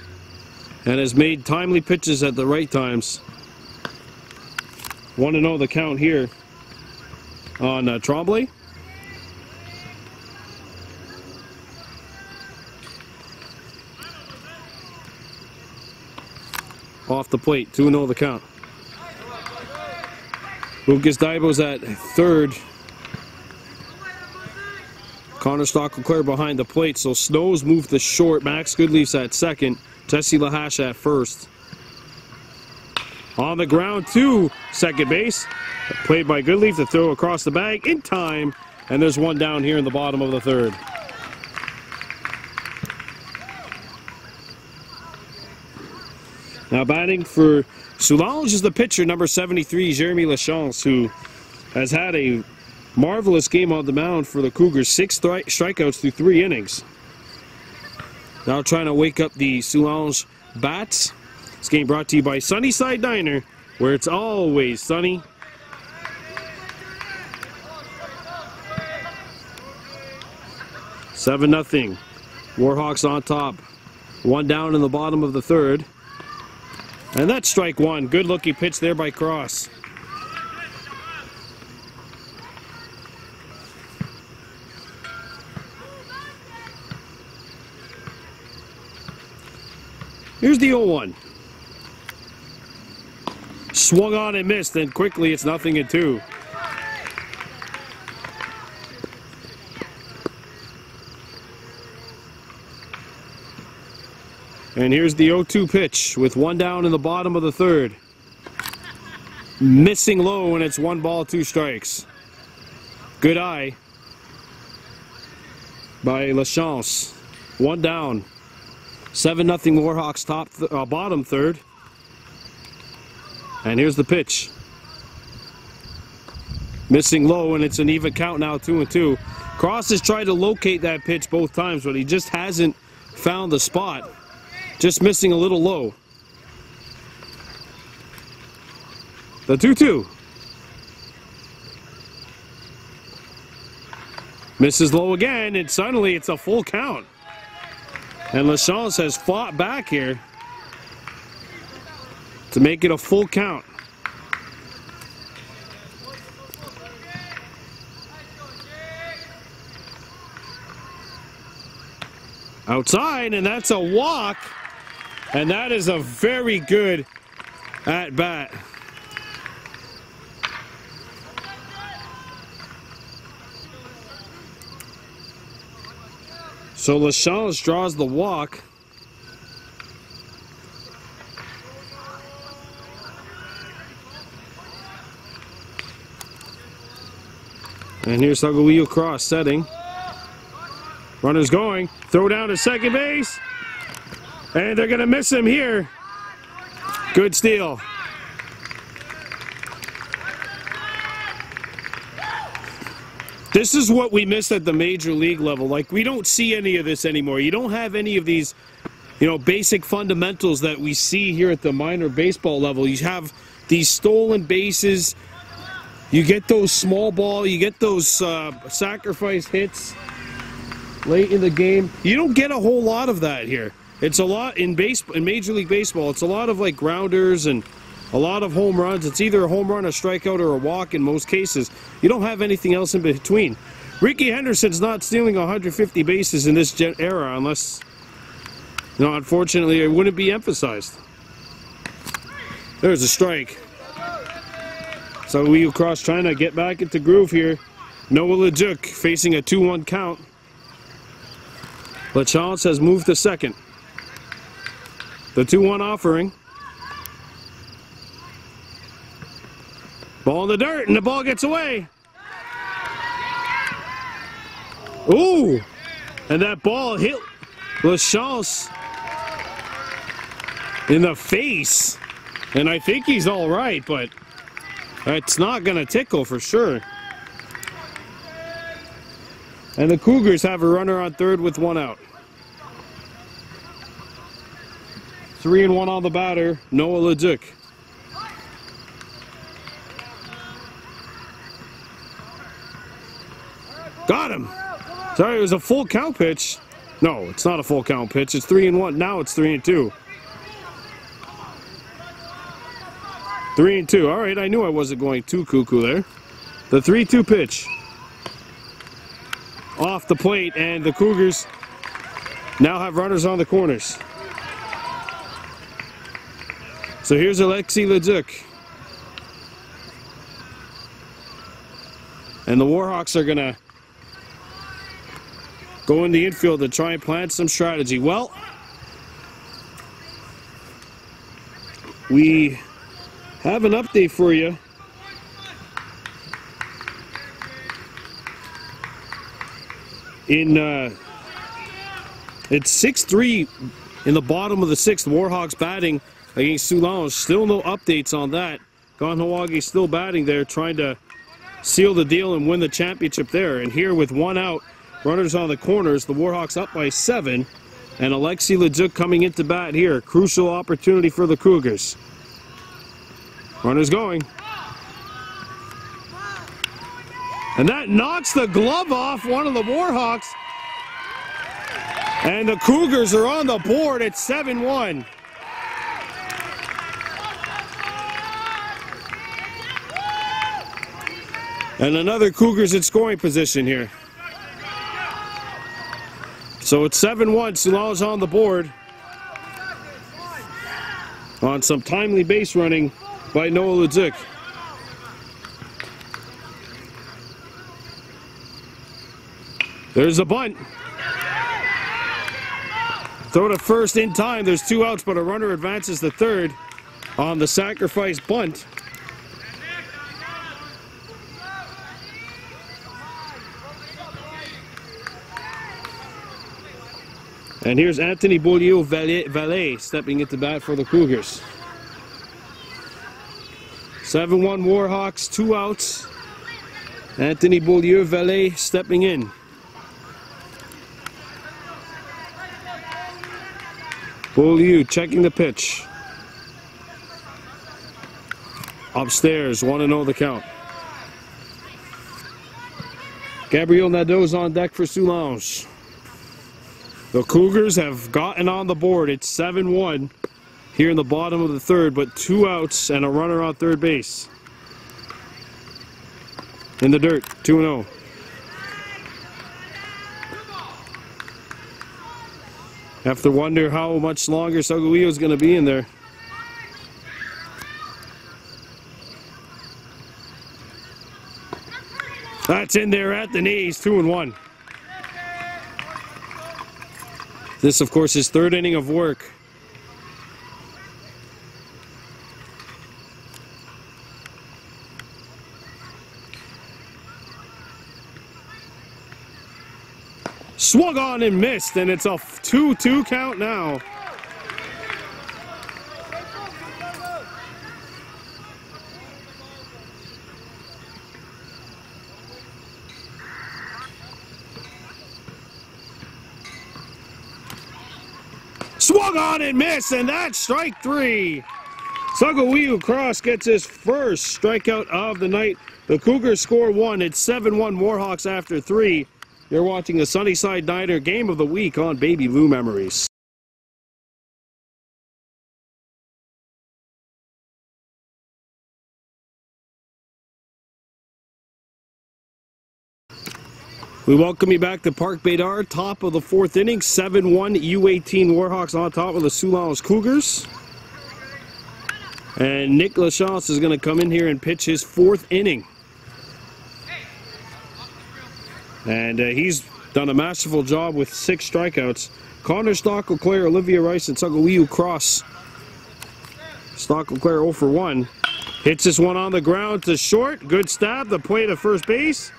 and has made timely pitches at the right times. 1-0 the count here on Tremblay. Off the plate, 2-0 the count. Lucas Daibo's at 3rd. Connor Stock-LeClair behind the plate, so Snows moved to short. Max Goodleaf's at 2nd. Jesse Lahash at 1st. On the ground to second base. Played by Goodleaf to throw across the bag in time. And there's one down here in the bottom of the 3rd. Now batting for Soulanges is the pitcher, number 73, Jeremy Lachance, who has had a marvelous game on the mound for the Cougars. 6 strikeouts through 3 innings. Now trying to wake up the Soulanges bats. This game brought to you by Sunnyside Diner, where it's always sunny. Seven nothing. Warhawks on top. One down in the bottom of the 3rd. And that's strike 1. Good looking pitch there by Cross. Here's the 0-1. Swung on and missed, and quickly it's 0-2. And here's the 0-2 pitch with 1 down in the bottom of the 3rd. Missing low, and it's 1 ball, 2 strikes. Good eye by Lachance. 1 down. 7-0 Warhawks bottom 3rd. And here's the pitch. Missing low, and it's an even count now, 2-2. Cross has tried to locate that pitch both times, but he just hasn't found the spot. Just missing a little low. The 2-2. Misses low again, and suddenly it's a full count. And Lachance has fought back here to make it a full count. Outside, and that's a walk. And that is a very good at-bat. So Lachance draws the walk. And here's Saguiu Cross setting. Runner's going. Throw down to second base. And they're going to miss him here. Good steal. This is what we miss at the major league level. Like, we don't see any of this anymore. You don't have any of these, you know, basic fundamentals that we see here at the minor baseball level. You have these stolen bases. You get those small ball. You get those sacrifice hits late in the game. You don't get a whole lot of that here. It's a lot in Major League Baseball. It's a lot of like grounders and a lot of home runs. It's either a home run, a strikeout, or a walk in most cases. You don't have anything else in between. Ricky Henderson's not stealing 150 bases in this era unless, you know, unfortunately, it wouldn't be emphasized. There's a strike. So we across trying to get back into groove here. Noah Leduc facing a 2-1 count. LaChance has moved to second. The 2-1 offering. Ball in the dirt, and the ball gets away. Ooh! And that ball hit LaChance in the face. And I think he's all right, but it's not going to tickle for sure. And the Cougars have a runner on third with 1 out. 3-1 on the batter, Noah Leduc. Got him. Sorry, it was a full count pitch. No, it's not a full count pitch. It's 3-1. Now it's 3-2. 3-2. All right, I knew I wasn't going too cuckoo there. The 3-2 pitch. Off the plate, and the Cougars now have runners on the corners. So here's Alexi Leduc. And the Warhawks are going to go in the infield to try and plant some strategy. Well, we have an update for you. It's 6-3 in the bottom of the 6th. Warhawks batting against Soulanges. Still no updates on that. Kahnawake still batting there, trying to seal the deal and win the championship there. And here with 1 out, runners on the corners, the Warhawks up by 7. And Alexi Leduc coming into bat here. Crucial opportunity for the Cougars. Runners going. And that knocks the glove off one of the Warhawks. And the Cougars are on the board at 7-1. And another Cougars in scoring position here. So it's 7-1, Soulanges on the board. On some timely base running by Noah Leduc. There's a bunt. Throw to first in time. There's 2 outs, but a runner advances to third on the sacrifice bunt. And here's Anthony Beaulieu-Valet stepping into bat for the Cougars. 7-1 Warhawks, 2 outs. Anthony Beaulieu-Valet stepping in. Beaulieu checking the pitch. Upstairs, 1-0 the count. Gabriel Nadeau's on deck for Soulanges. The Cougars have gotten on the board. It's 7-1 here in the bottom of the 3rd, but 2 outs and a runner on third base. In the dirt, 2-0. Have to wonder how much longer Saguillo's going to be in there. That's in there at the knees, 2-1. This, of course, is 3rd inning of work. Swung on and missed, and it's a 2-2 count now. Swung on and missed, and that's strike 3. Soulanges Cross gets his first strikeout of the night. The Cougars score 1. It's 7-1 Warhawks after 3. You're watching the Sunnyside Diner Game of the Week on Baby Blue Memories. We welcome you back to Park Bédard, top of the 4th inning, 7-1 U18 Warhawks on top of the Soulanges Cougars. And Nick Lachance is going to come in here and pitch his 4th inning. And he's done a masterful job with 6 strikeouts. Connor Stockleclair, Olivia Rice, and Soulanges Cross. Stockleclair 0 for 1. Hits this one on the ground to short. Good stab, the play to first base.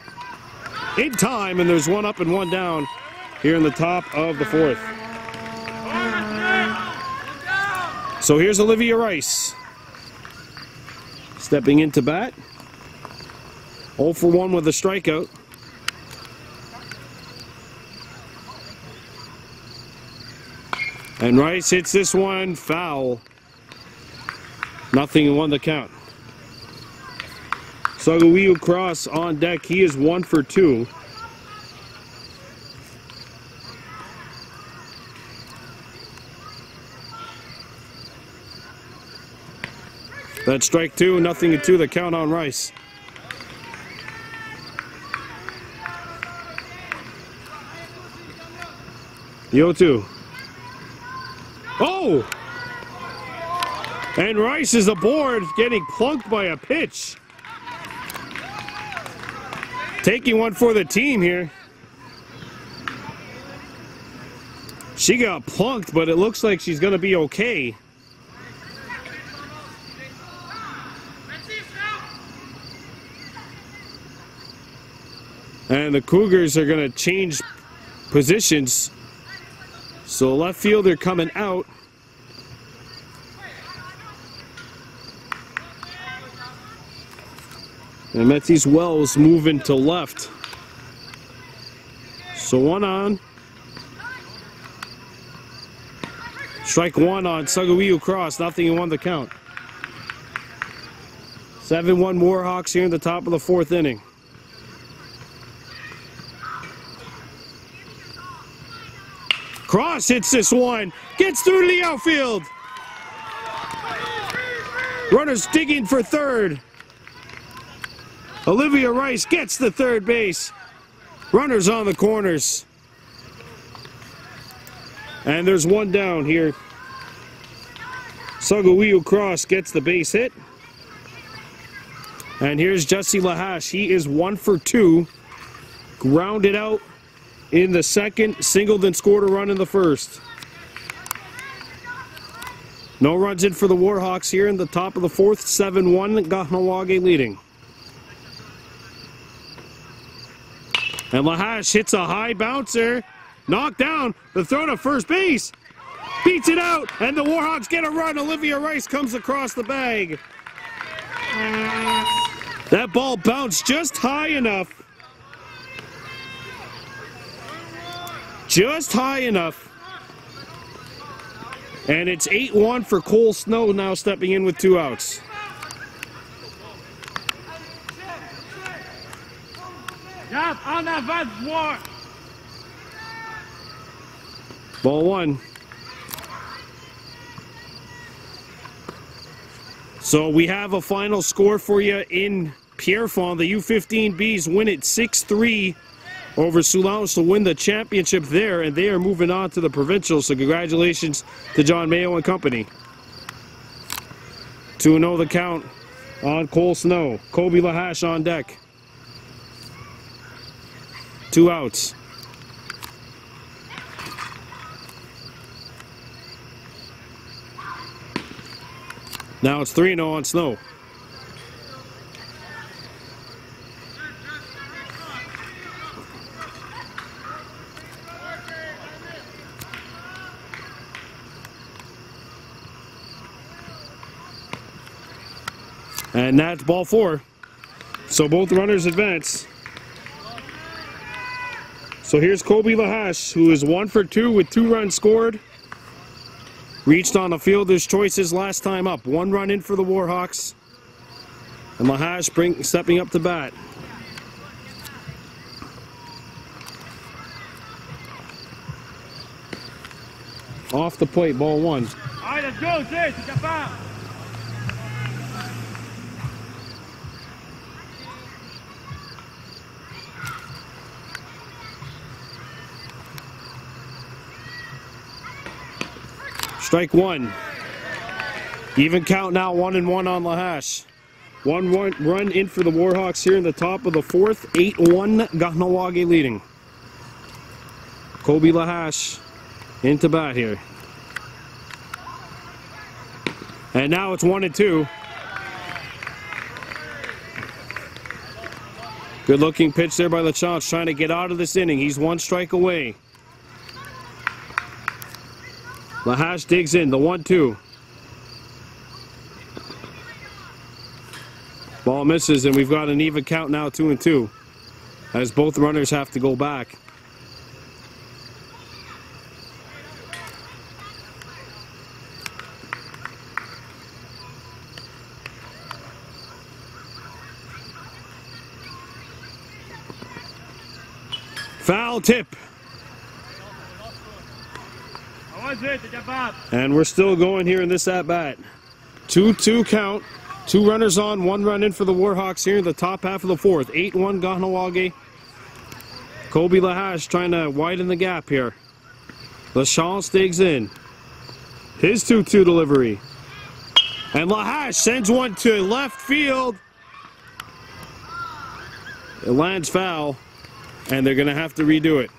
In time, and there's 1 up and 1 down here in the top of the 4th. So here's Olivia Rice. Stepping into bat. 0 for 1 with a strikeout. And Rice hits this one foul. Nothing in 1 the count. Soulanges Cross on deck. He is 1 for 2. That's strike 2, nothing in 2 the count on Rice. The 0-2. Oh! And Rice is aboard, getting plunked by a pitch. Taking one for the team here. She got plunked, but it looks like she's going to be okay. And the Cougars are going to change positions. So left fielder coming out. And Metis Wells moving to left. So 1 on. Strike 1 on Soulanges Cross. Nothing in 1 the count. 7-1 Warhawks here in the top of the 4th inning. Cross hits this one. Gets through to the outfield. Runners digging for third. Olivia Rice gets the third base. Runners on the corners. And there's 1 down here. Soulanges Cross gets the base hit. And here's Jesse Lahash. He is 1 for 2. Grounded out in the 2nd. Singled and scored a run in the 1st. No runs in for the Warhawks here in the top of the 4th. 7-1. Kahnawake leading. And Lahash hits a high bouncer. Knocked down. The throw to first base. Beats it out. And the Warhawks get a run. Olivia Rice comes across the bag. That ball bounced just high enough. Just high enough. And it's 8-1 for Cole Snow now stepping in with 2 outs.
On avant, war.
Ball 1. So we have a final score for you in Pierrefonds. The U15Bs win it 6-3 over Soulanges to win the championship there, and they are moving on to the provincial. So congratulations to John Mayo and company. 2-0 the count on Cole Snow. Kobe Lahash on deck. 2 outs. Now it's 3-0 on Snow. And that's ball 4. So both runners advance. So here's Kobe Lahash, who is 1 for 2 with 2 runs scored. reached on the fielder's choices last time up. 1 run in for the Warhawks. And Lahash stepping up to bat. Off the plate, ball 1.
All right, let's go, Jay. Step out.
Strike 1. Even count now, 1-1 on Lahash. 1 run in for the Warhawks here in the top of the 4th. 8-1, Kahnawake leading. Kobe Lahash into bat here. And now it's 1-2. Good looking pitch there by Lachance, trying to get out of this inning. He's 1 strike away. Lahash digs in, the 1-2. Ball misses, and we've got an even count now, 2-2, as both runners have to go back. Foul tip. And we're still going here in this at-bat. 2-2 count. 2 runners on, 1 run in for the Warhawks here in the top half of the 4th. 8-1 Kahnawake. Kobe Lahash trying to widen the gap here. Lachance digs in. His 2-2 delivery. And Lahash sends one to left field. It lands foul, and they're going to have to redo it.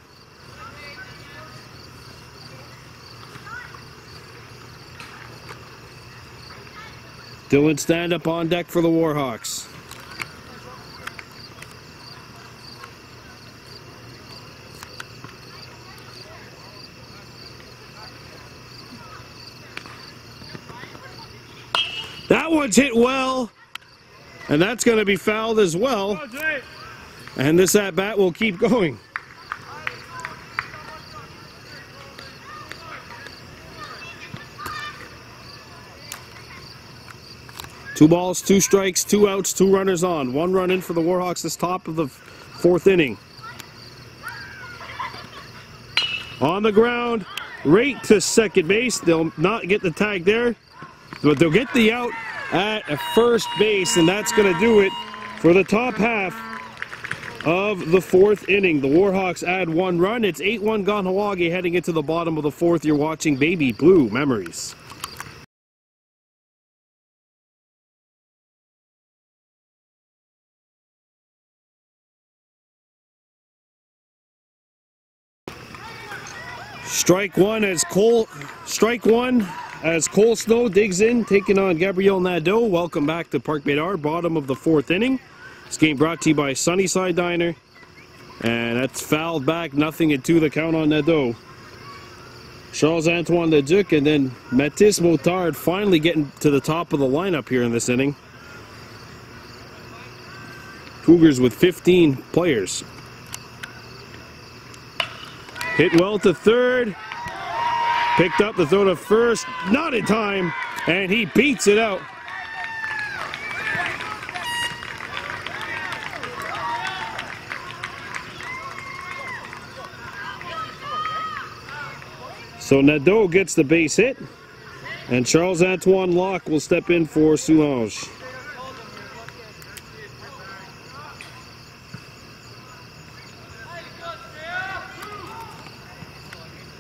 Dylan stand up on deck for the Warhawks. That one's hit well, and that's going to be fouled as well. And this at-bat will keep going. Two balls, 2 strikes, 2 outs, 2 runners on. 1 run in for the Warhawks this top of the 4th inning. On the ground, right to second base. They'll not get the tag there, but they'll get the out at first base, and that's going to do it for the top half of the 4th inning. The Warhawks add 1 run. It's 8-1 Kahnawake heading into the bottom of the 4th. You're watching Baby Blue Memories. Strike 1 as Cole Snow digs in, taking on Gabriel Nadeau. Welcome back to Park Bédard, bottom of the 4th inning. This game brought to you by Sunnyside Diner. And that's fouled back, 0-2 the count on Nadeau. Charles-Antoine Leduc and then Mathis Motard finally getting to the top of the lineup here in this inning. Cougars with 15 players. Hit well to third. Picked up the throw to first. Not in time. And he beats it out. So Nadeau gets the base hit. And Charles-Antoine Locke will step in for Soulanges.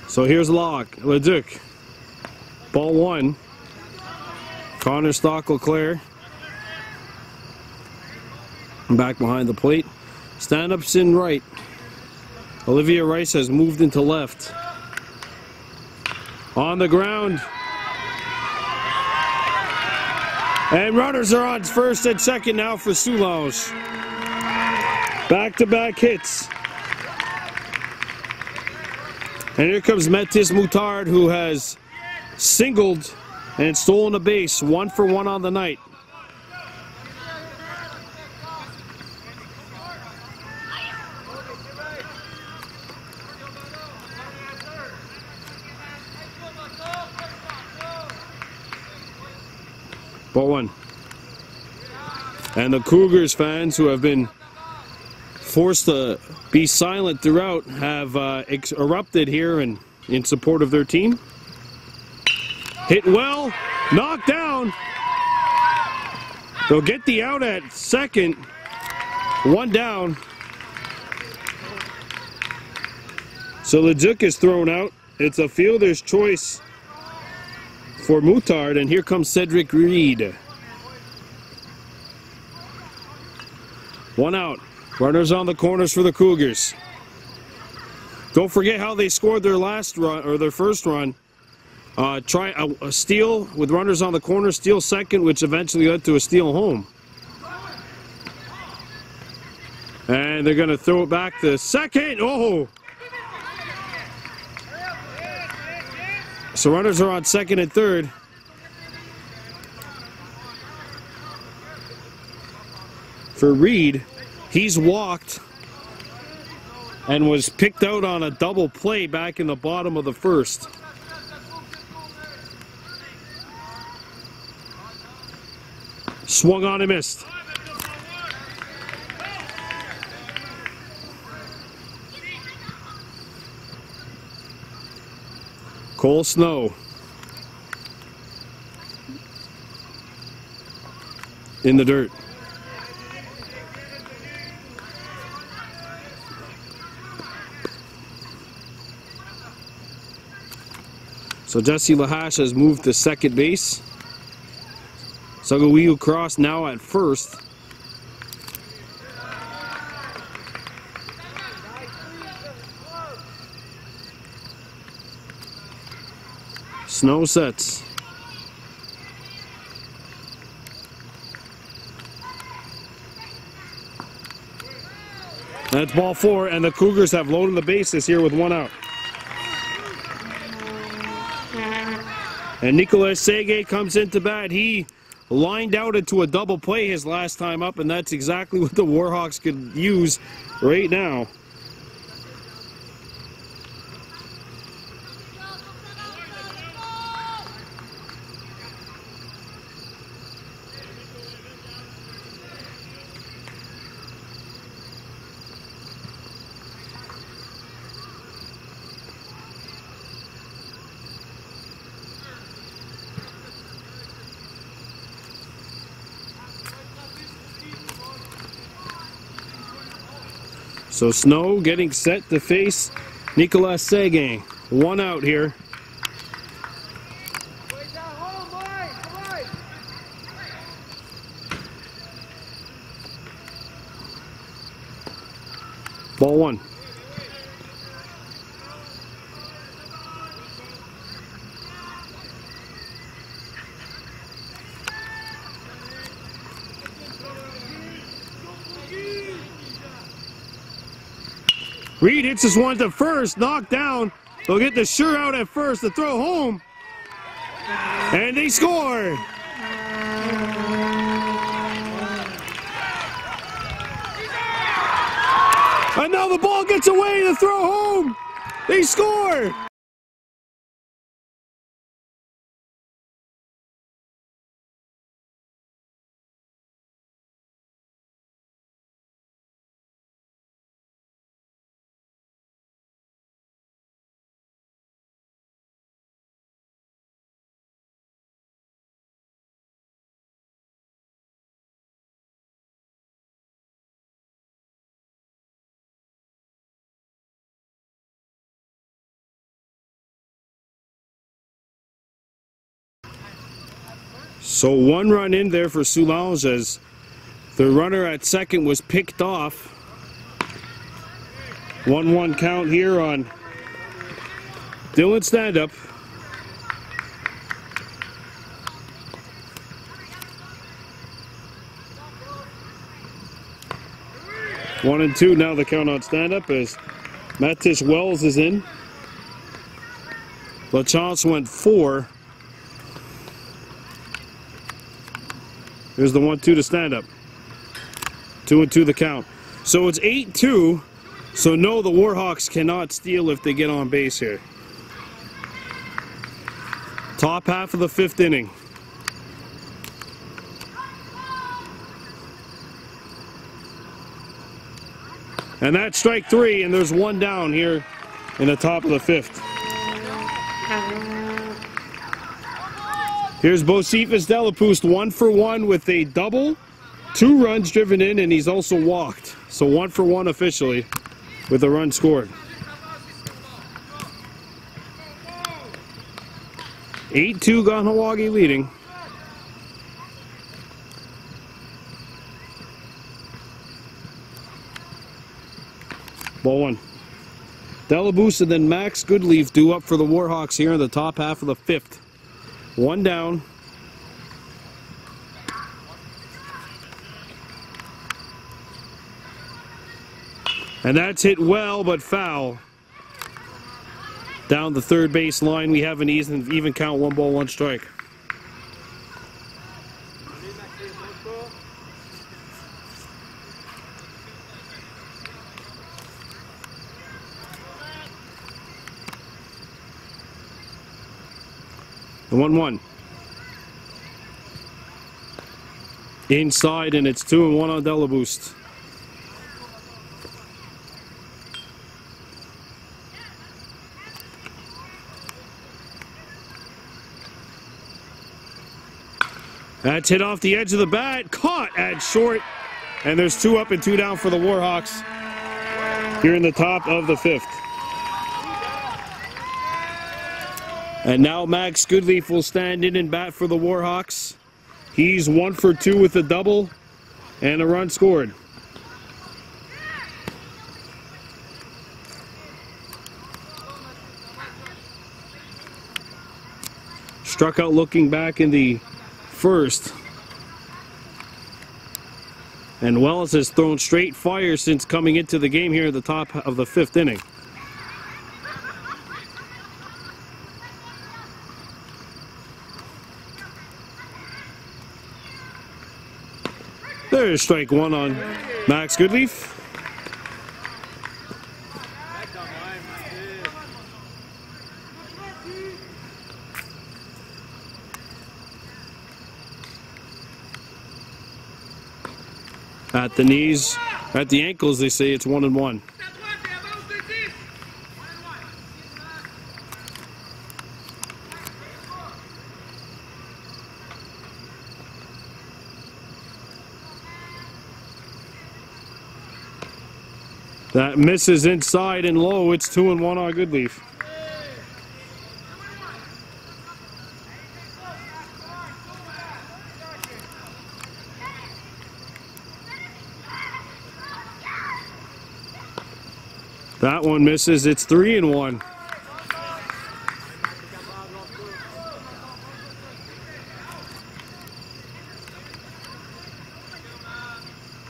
So here's Locke, Leduc. Ball 1. Connor Stock-LeClaire. Back behind the plate. Stand-ups in right. Olivia Rice has moved into left. On the ground. And runners are on first and second now for Soulanges. Back-to-back hits. And here comes Mathis Motard, who has singled and stolen a base, 1 for 1 on the night. Ball one. And the Cougars fans who have been forced to be silent throughout have erupted here in support of their team. Hit well, knocked down. They'll get the out at second. One down. So Leduc is thrown out. It's a fielder's choice for Moutard, and here comes Cedric Reed. One out. Runners on the corners for the Cougars. Don't forget how they scored their last run, or their first run. Try a steal with runners on the corner, steal second, which eventually led to a steal home. And they're going to throw it back to second. Oh! So runners are on second and third. For Reed, he's walked and was picked out on a double play back in the bottom of the first. Swung on and missed. Cole Snow in the dirt. So Jesse Lahash has moved to second base. Sagawiu Cross now at first. Snow sets. That's ball four, and the Cougars have loaded the bases here with one out. And Nicolas Sege comes into bat. He lined out into a double play his last time up, and that's exactly what the Warhawks could use right now. So Snow getting set to face Nicolas Seguin. One out here. Ball one. Reed hits this one to first, knocked down. They'll get the sure out at first to throw home. And they score. And now the ball gets away to throw home. They score. So one run in there for Soulanges as the runner at second was picked off. 1-1 count here on Dylan Standup. One and two now the count on Standup as Mattish Wells is in. LaChance went 4. Here's the 1-2 to Standup. 2-2 the count. So it's 8-2. So no, the Warhawks cannot steal if they get on base here. Top half of the 5th inning. And that's strike 3, and there's one down here in the top of the 5th. Here's Bocephus Delapouste, 1 for 1 with a double, 2 runs driven in, and he's also walked. So 1 for 1 officially with a run scored. 8-2 Kahnawake leading. Ball 1. Delapouste and then Max Goodleaf due up for the Warhawks here in the top half of the 5th. 1 down. And that's hit well, but foul. Down the third base line, we have an even count, 1 ball, 1 strike. The 1-1. Inside, and it's 2-1 on Delapouste. That's hit off the edge of the bat, caught at short, and there's 2 up and 2 down for the Warhawks here in the top of the 5th. And now Max Goodleaf will stand in and bat for the Warhawks. He's 1 for 2 with a double and a run scored. Struck out looking back in the 1st. And Wells has thrown straight fire since coming into the game here at the top of the 5th inning. There's strike 1 on Max Goodleaf. At the knees, at the ankles, they say it's 1-1. That misses inside and low. It's 2-1 on Goodleaf. That one misses. It's 3-1.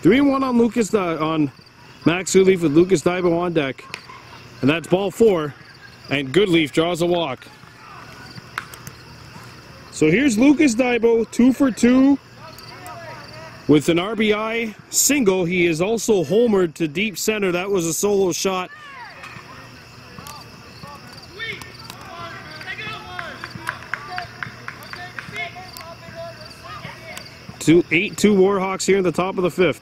On Lucas on Max Goodleaf with Lucas Daibo on deck. And that's ball 4. And Goodleaf draws a walk. So here's Lucas Daibo, 2 for 2 with an RBI single. He is also homered to deep center. That was a solo shot. Two 8-2 Warhawks here in the top of the 5th.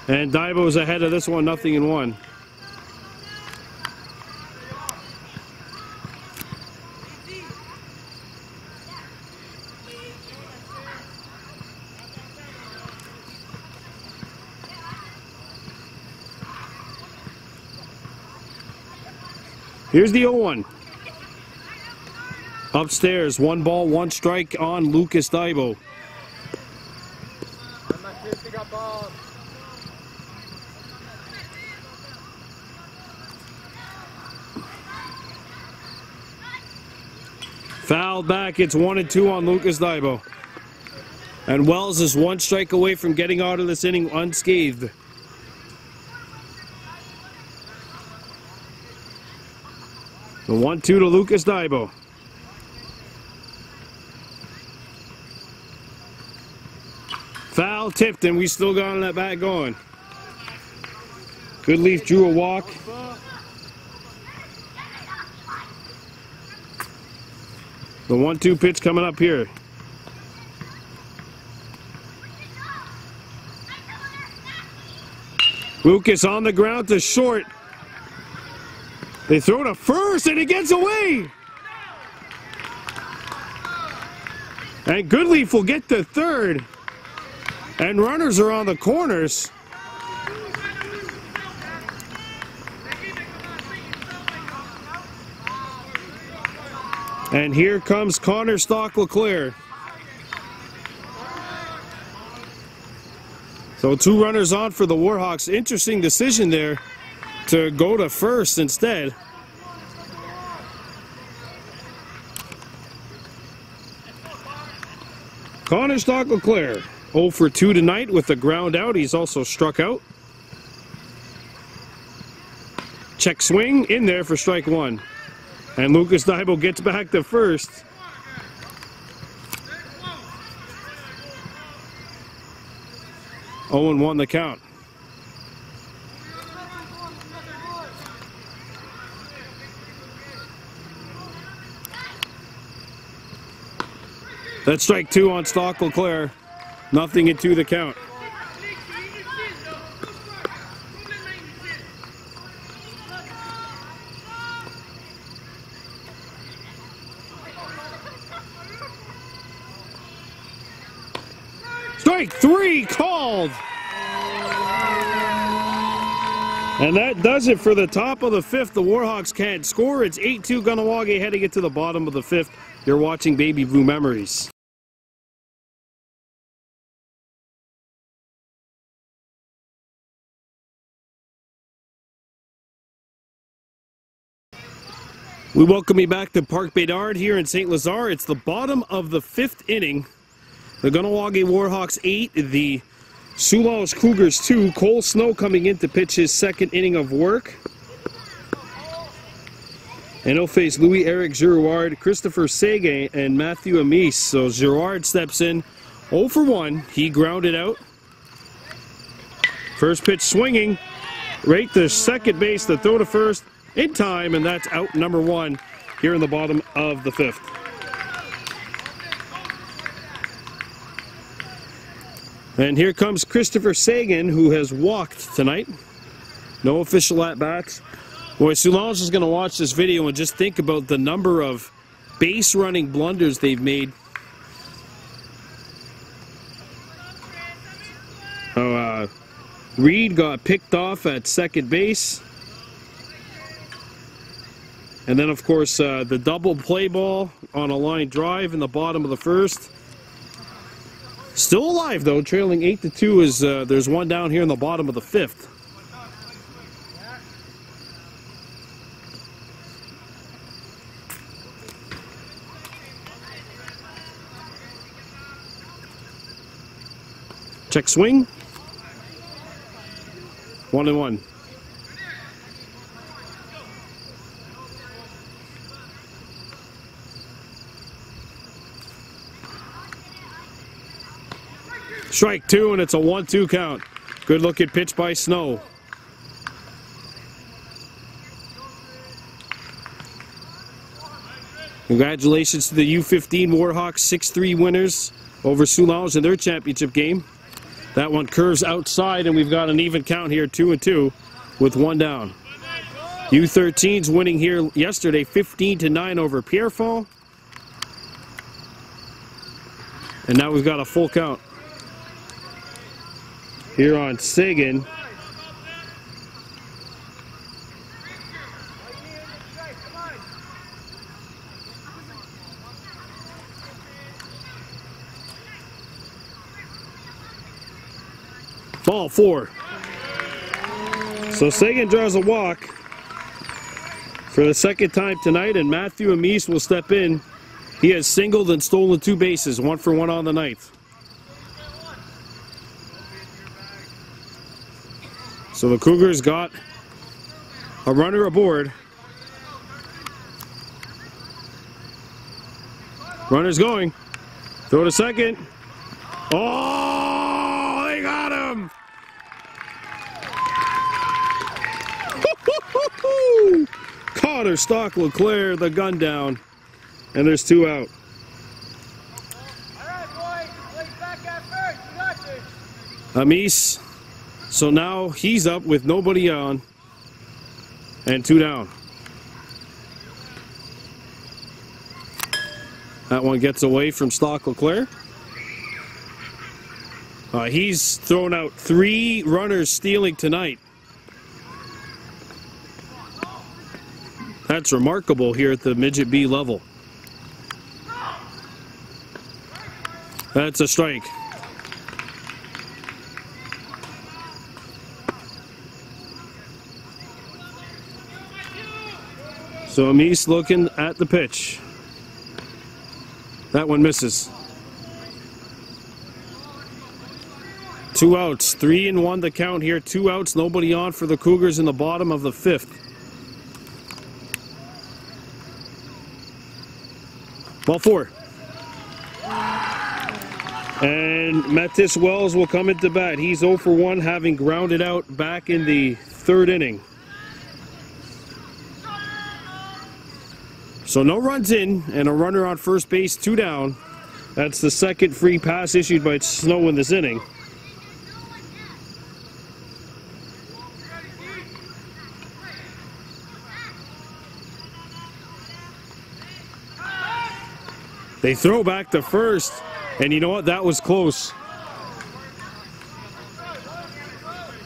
And Daibo's ahead of this one, 0-1. Here's the 0-1. Upstairs, 1 ball, 1 strike on Lucas Daibo. Fouled back, it's 1-2 on Lucas Daibo. And Wells is 1 strike away from getting out of this inning unscathed. The 1-2 to Lucas Daibo. Foul tipped, and we still got on that bat going. Goodleaf drew a walk. The 1-2 pitch coming up here. Lucas on the ground to short. They throw to first and it gets away. And Goodleaf will get to third. And runners are on the corners. And here comes Connor Stock-LeClair. So 2 runners on for the Warhawks. Interesting decision there to go to first instead. Connor Stock-LeClair, 0 for 2 tonight with a ground out. He's also struck out. Check swing in there for strike 1. And Lucas Daibo gets back to first. Owen won the count. That's strike 2 on Stock-LeClair. Nothing into the count. Strike 3 called. And that does it for the top of the 5th. The Warhawks can't score. It's 8-2 Kahnawake heading it to the bottom of the 5th. You're watching Baby Blue Memories. We welcome you back to Park Bédard here in St. Lazare. It's the bottom of the 5th inning. The Kahnawake Warhawks 8, the Soulanges Cougars 2. Cole Snow coming in to pitch his 2nd inning of work. And he'll face Louis-Eric Girouard, Christopher Seguin, and Matthew Amis. So Girouard steps in 0 for 1. He grounded out. First pitch swinging. Right to second base, the throw to first in time, and that's out number 1 here in the bottom of the 5th. And here comes Christopher Seguin, who has walked tonight. No official at-bats. Boy, Soulanges is going to watch this video and just think about the number of base-running blunders they've made. Reed got picked off at second base. And then, of course, the double play ball on a line drive in the bottom of the 1st. Still alive, though, trailing 8-2 as there's one down here in the bottom of the 5th. Check swing. 1-1. Strike 2, and it's a 1-2 count. Good looking pitch by Snow. Congratulations to the U18 Warhawks, 6-3 winners over Soulanges in their championship game. That one curves outside, and we've got an even count here, 2-2, with 1 down. U13's winning here yesterday, 15-9 over Pierrefonds. And now we've got a full count here on Seguin. Ball 4. So Seguin draws a walk for the 2nd time tonight, and Matthew Amis will step in. He has singled and stolen 2 bases, 1 for 1 on the night. So the Cougars got a runner aboard. Runner's going. Throw to second. Oh, they got him! Connor Stock-LeClair, the gun down. And there's 2 out.
All right, boys. Place back at first. You got this.
Amis So now he's up with nobody on and 2 down. That one gets away from Stock Leclerc. He's thrown out 3 runners stealing tonight. That's remarkable here at the midget B level. That's a strike. So Amis looking at the pitch. That one misses. 2 outs, 3-1 the count here. 2 outs, nobody on for the Cougars in the bottom of the 5th. Ball 4. And Mattis Wells will come into bat. He's 0 for 1, having grounded out back in the 3rd inning. So no runs in and a runner on first base, 2 down. That's the second free pass issued by Snow in this inning. They throw back to first, and you know what? That was close.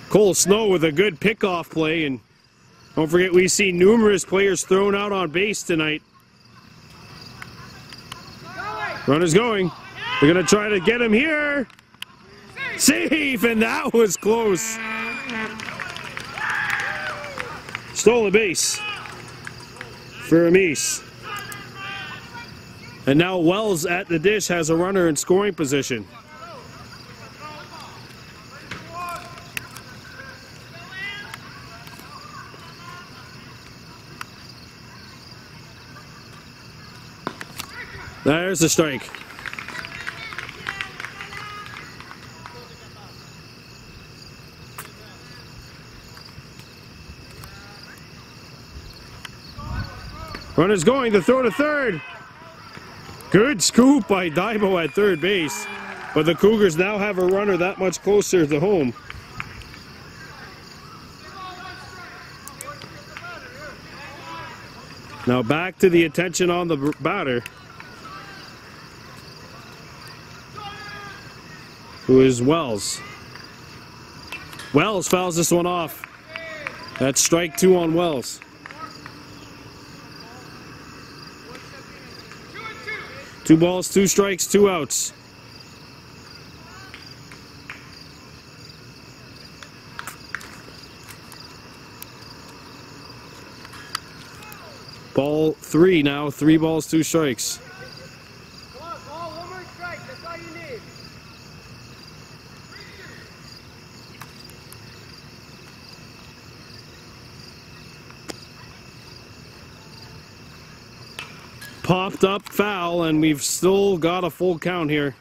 Cole Snow with a good pickoff play, and don't forget we see numerous players thrown out on base tonight. Runner's going. They're going to try to get him here. Safe, and that was close. Stole a base for Amis. And now Wells at the dish has a runner in scoring position. There's the strike. Runner's going to throw to third. Good scoop by Daibo at third base, but the Cougars now have a runner that much closer to home. Now back to the attention on the batter, who is Wells. Wells fouls this one off. That's strike 2 on Wells. Two balls, 2 strikes, 2 outs. Ball 3 now, 3 balls, 2 strikes.
Come on, ball, 1 more strike, that's all you need.
Popped up foul, and we've still got a full count here.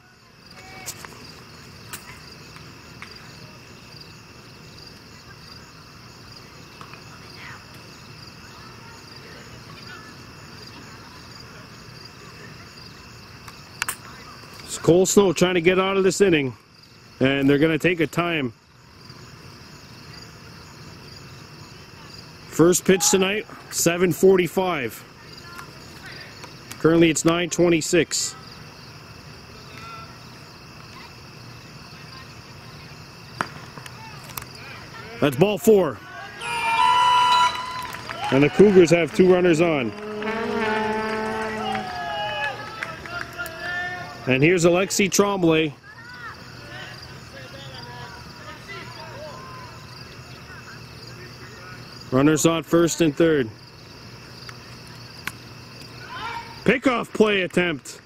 It's Cole Snow trying to get out of this inning, and they're going to take a time. First pitch tonight, 7:45. Currently it's 9:26. That's ball 4. And the Cougars have 2 runners on. And here's Alexis Tremblay. Runners on first and third. Pickoff play attempt.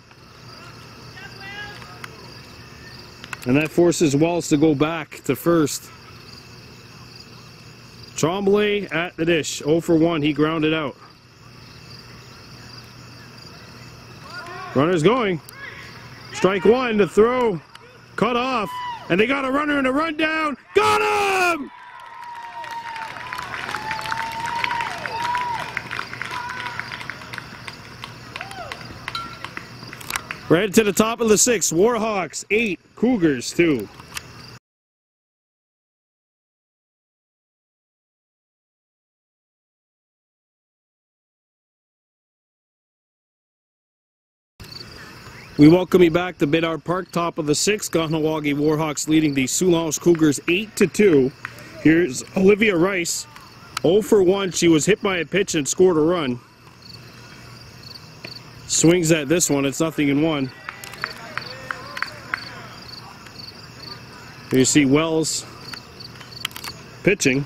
And that forces Wells to go back to first. Tremblay at the dish. 0 for 1. He grounded out. Runner's going. Strike 1 to throw. Cut off. And they got a runner and a run down. Got him! Right to the top of the 6th. Warhawks 8, Cougars 2. We welcome you back to Bedard Park, top of the 6th. Kahnawake Warhawks leading the Soulanges Cougars 8-2. Here's Olivia Rice, 0 for 1. She was hit by a pitch and scored a run. Swings at this one, it's 0-1. Here you see Wells pitching.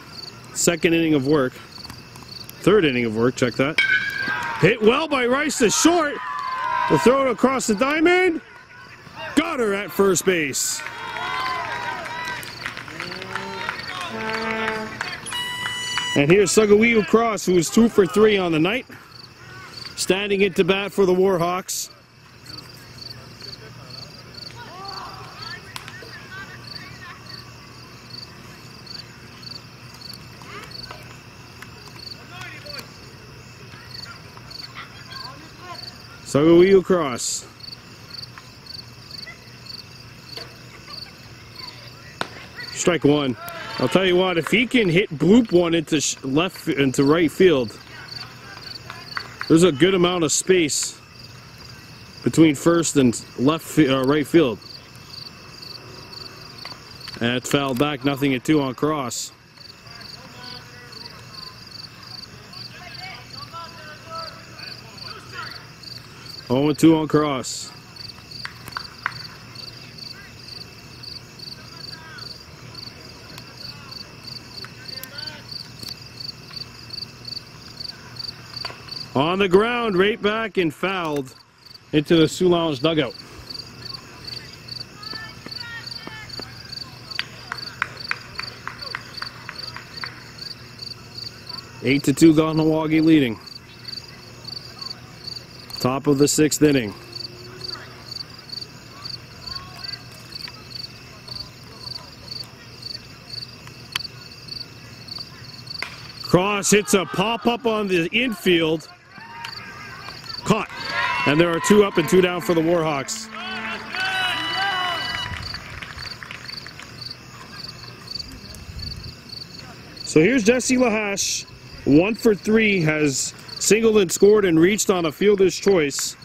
Second inning of work. Third inning of work, check that. Hit well by Rice to short. The throw across the diamond. Got her at first base. And here's Sagawiu Cross, who is 2 for 3 on the night. Standing into bat for the Warhawks. Sagawiu Cross. Strike one. I'll tell you what, if he can hit bloop one into right field, there's a good amount of space between first and right field. And it's fouled back, 0-2 on Cross. Oh, 2 on Cross. On the ground, right back and fouled into the Soulanges dugout. Eight to 2, Kahnawake leading. Top of the 6th inning. Cross hits a pop-up on the infield. Caught. And there are 2 up and 2 down for the Warhawks. So here's Jesse Lahash. 1 for 3, has singled and scored and reached on a fielder's choice.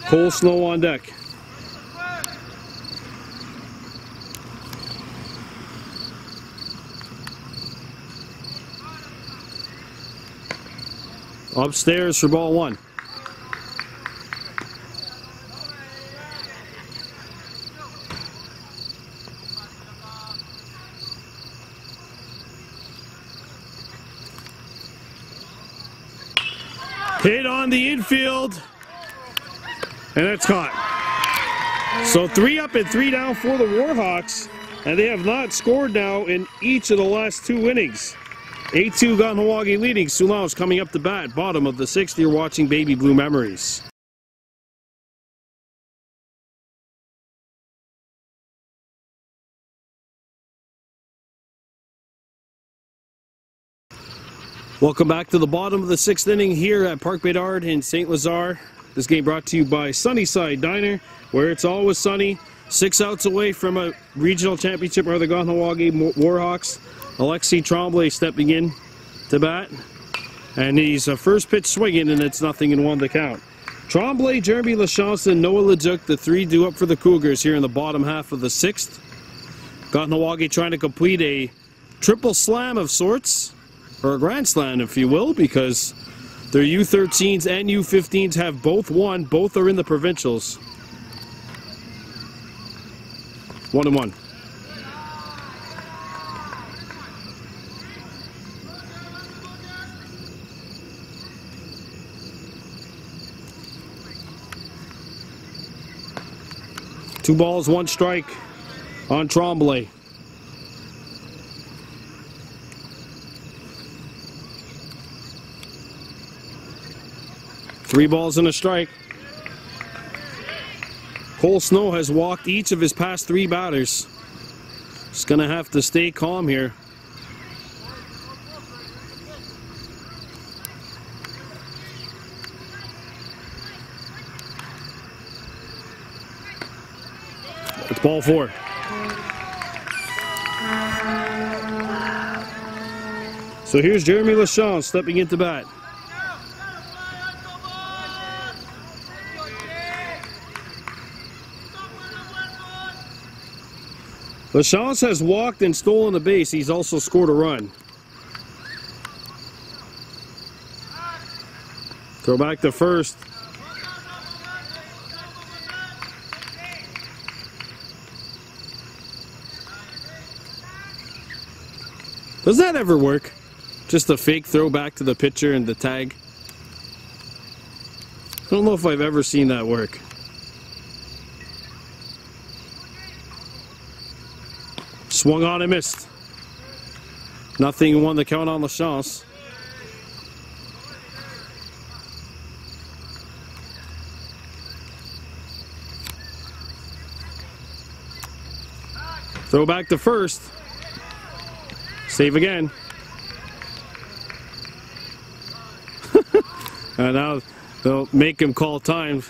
Cole Snow on deck. Upstairs for ball 1. Hit on the infield, and it's caught. So 3 up and 3 down for the Warhawks, and they have not scored now in each of the last 2 innings. 8-2 Kahnawake leading. Soulanges coming up to bat, bottom of the 6th. You're watching Baby Blue Memories. Welcome back to the bottom of the 6th inning here at Park Bedard in St. Lazare. This game brought to you by Sunnyside Diner, where it's always sunny. 6 outs away from a regional championship are the Kahnawake Warhawks. Alexi Tremblay stepping in to bat. And he's a first pitch swinging, and it's 0-1 to count. Tremblay, Jeremy Lachance, and Noah Leduc, the 3 due up for the Cougars here in the bottom half of the 6th. Kahnawake trying to complete a triple slam of sorts. Or a grand slam, if you will, because their U13s and U15s have both won. Both are in the provincials. 1-1. Two balls, 1 strike on Tremblay. Three balls and a strike. Cole Snow has walked each of his past 3 batters. Just going to have to stay calm here. It's ball 4. So here's Jeremy Lachance stepping into bat. Lachance has walked and stolen the base. He's also scored a run. Throw back to first. Does that ever work? Just a fake throw back to the pitcher and the tag? I don't know if I've ever seen that work. Swung on and missed. Nothing, won the count on Lachance. Throw back to first. Save again. And now they'll make him call time.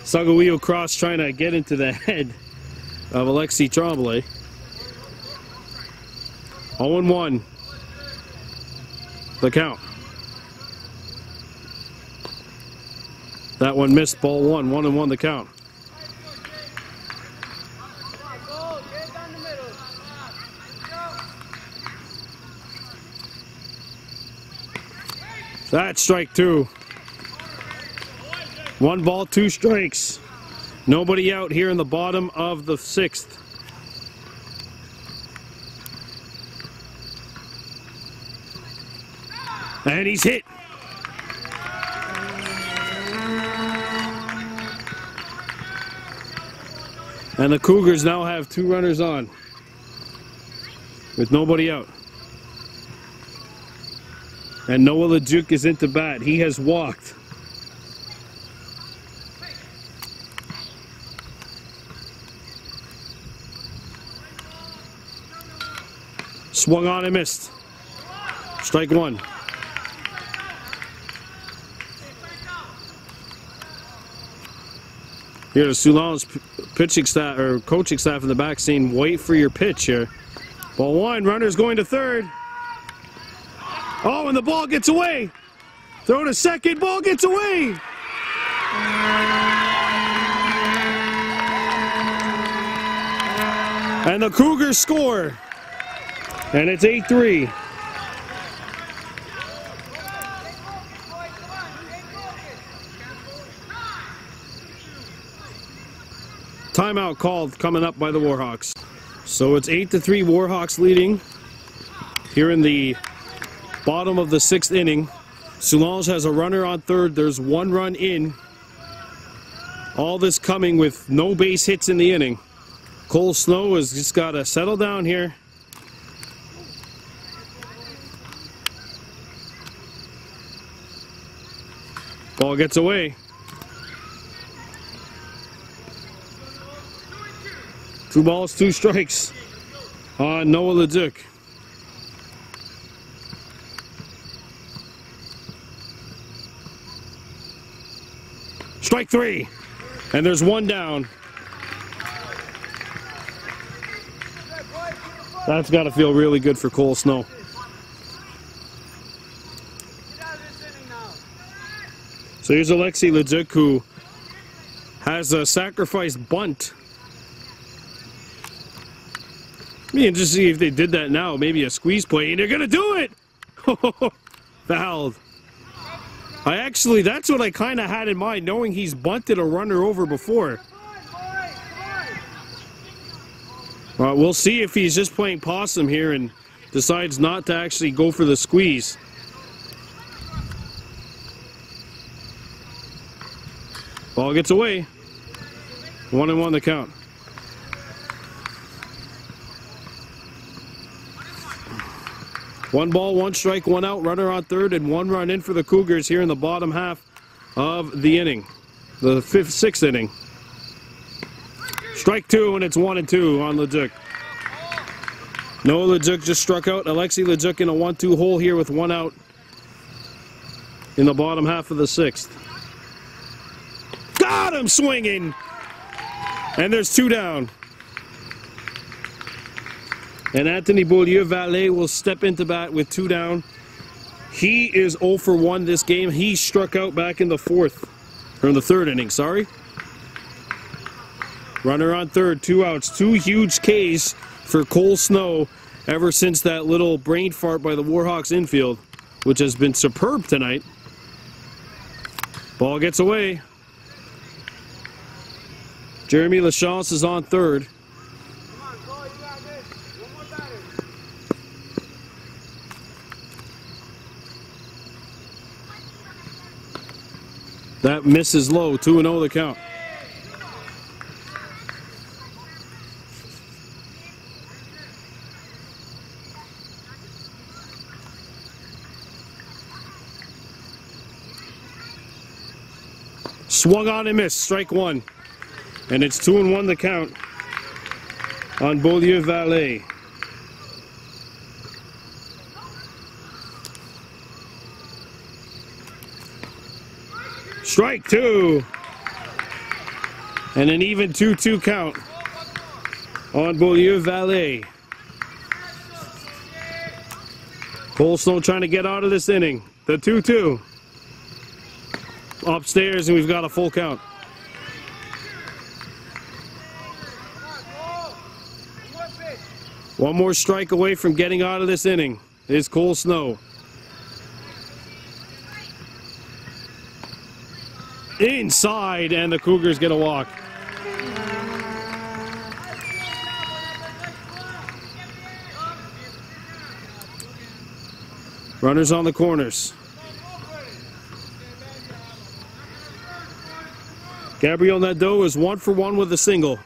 Sagahuilo cross trying to get into the head of Alexis Tremblay. 0-1. The count. That one missed, ball one. 1-1 the count. That's strike two. 1 ball, 2 strikes. Nobody out here in the bottom of the 6th. And he's hit. And the Cougars now have 2 runners on with nobody out. And Noah Leduc is into bat. He has walked. Swung on and missed. Strike 1. Here, the Soulanges pitching staff or coaching staff in the back saying, "Wait for your pitch here." Ball 1. Runner's going to third. Oh, and the ball gets away. Throw to second. Ball gets away. And the Cougars score. And it's 8-3. Timeout called coming up by the Warhawks. So it's 8-3 Warhawks leading here in the bottom of the 6th inning. Soulanges has a runner on third. There's 1 run in. All this coming with no base hits in the inning. Cole Snow has just got to settle down here. Ball gets away. 2 balls, 2 strikes on Noah Leduc. Strike 3. And there's 1 down. That's got to feel really good for Cole Snow. So here's Alexis Leduc, who has a sacrifice bunt. I mean, just see if they did that now. Maybe a squeeze play, and they're going to do it! Fouled. That's what I kind of had in mind, knowing he's bunted a runner over before. We'll see if he's just playing possum here and decides not to actually go for the squeeze. Ball gets away. 1-1 the count. One ball, 1 strike, 1 out, runner on third, and 1 run in for the Cougars here in the bottom half of the inning, the 6th inning. Strike 2, and it's 1-2 on Leduc. Noah Leduc just struck out. Alexis Leduc in a 1-2 hole here with 1 out in the bottom half of the 6th. Got him swinging! And there's 2 down. And Anthony Beaulieu-Valet will step into bat with 2 down. He is 0 for 1 this game. He struck out back in the third inning, sorry. Runner on third, 2 outs, 2 huge Ks for Cole Snow ever since that little brain fart by the Warhawks infield, which has been superb tonight. Ball gets away. Jeremy Lachance is on third.
Come on, Cole, you got this. One more batter.
That misses low, 2-0 the count. Swung on and missed, strike one. And it's 2-1 the count on Beaulieu Valley. Strike two. And an even 2-2 count on Beaulieu Valley. Cole Snow trying to get out of this inning. The 2-2. Upstairs, and we've got a full count. One more strike away from getting out of this inning is Cole Snow. Inside, and the Cougars get a walk. Runners on the corners. Gabriel Nadeau is 1 for 1 with a single.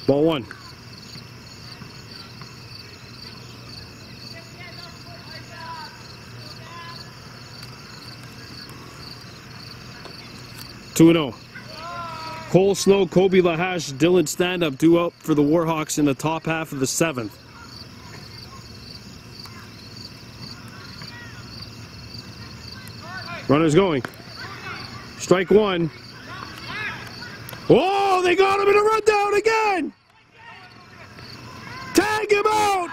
Ball one. Two and 0. Cole Snow, Kobe Lahash, Dylan Stand-Up due up for the Warhawks in the top half of the 7th. Runners going. Strike one. Oh, they got him in a rundown again! Tag him out!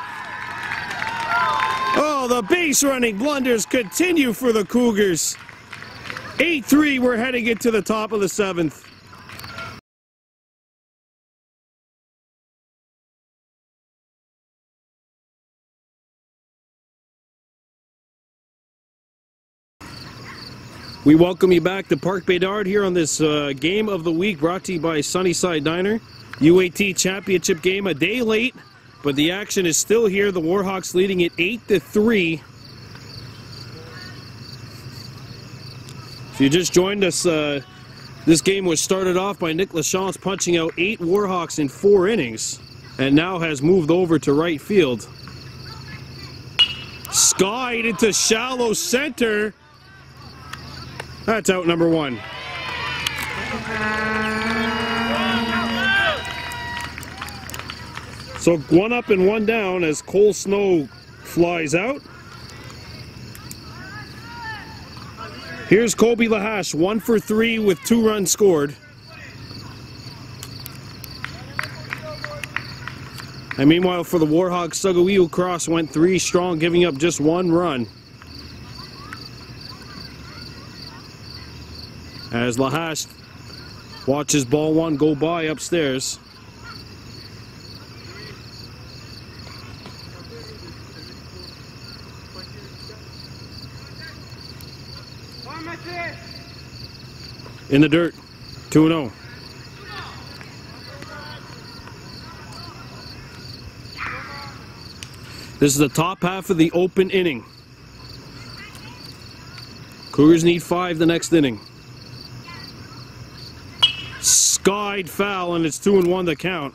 Oh, the base running blunders continue for the Cougars. 8-3, we're heading into the top of the 7th. We welcome you back to Park Bedard here on this game of the week brought to you by Sunnyside Diner. U18 championship game a day late, but the action is still here. The Warhawks leading it 8-3. If you just joined us, this game was started off by Nick Lachance punching out 8 Warhawks in 4 innings and now has moved over to right field. Skied into shallow center. That's out number 1. So 1 up and 1 down as Cole Snow flies out. Here's Kobe Lahash, 1 for 3 with 2 runs scored. And meanwhile for the Warhawks, Sugawiu Cross went 3 strong, giving up just 1 run. As Lahash watches ball 1 go by upstairs. In the dirt, 2-0. This is the top half of the open inning. Cougars need 5 the next inning. Skied foul, and it's 2-1 the count.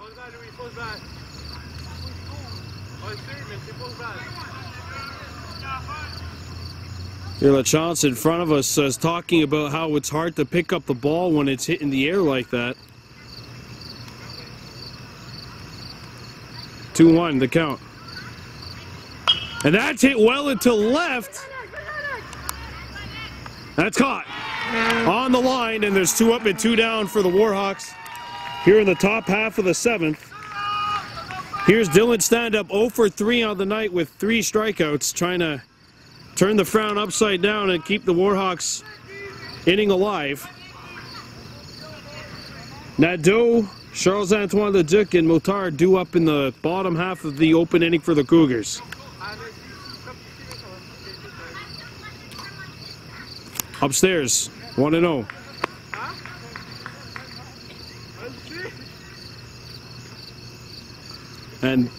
Here, Lachance in front of us is talking about how it's hard to pick up the ball when it's hit in the air like that. 2-1 the count. And that's hit well into left. That's caught. On the line, and there's 2 up and 2 down for the Warhawks here in the top half of the 7th. Here's Dylan Stand-Up, 0 for 3 on the night with 3 strikeouts, trying to turn the frown upside down and keep the Warhawks inning alive. Nadeau, Charles-Antoine Leduc, and Motard due up in the bottom half of the open inning for the Cougars. Upstairs, 1-0. And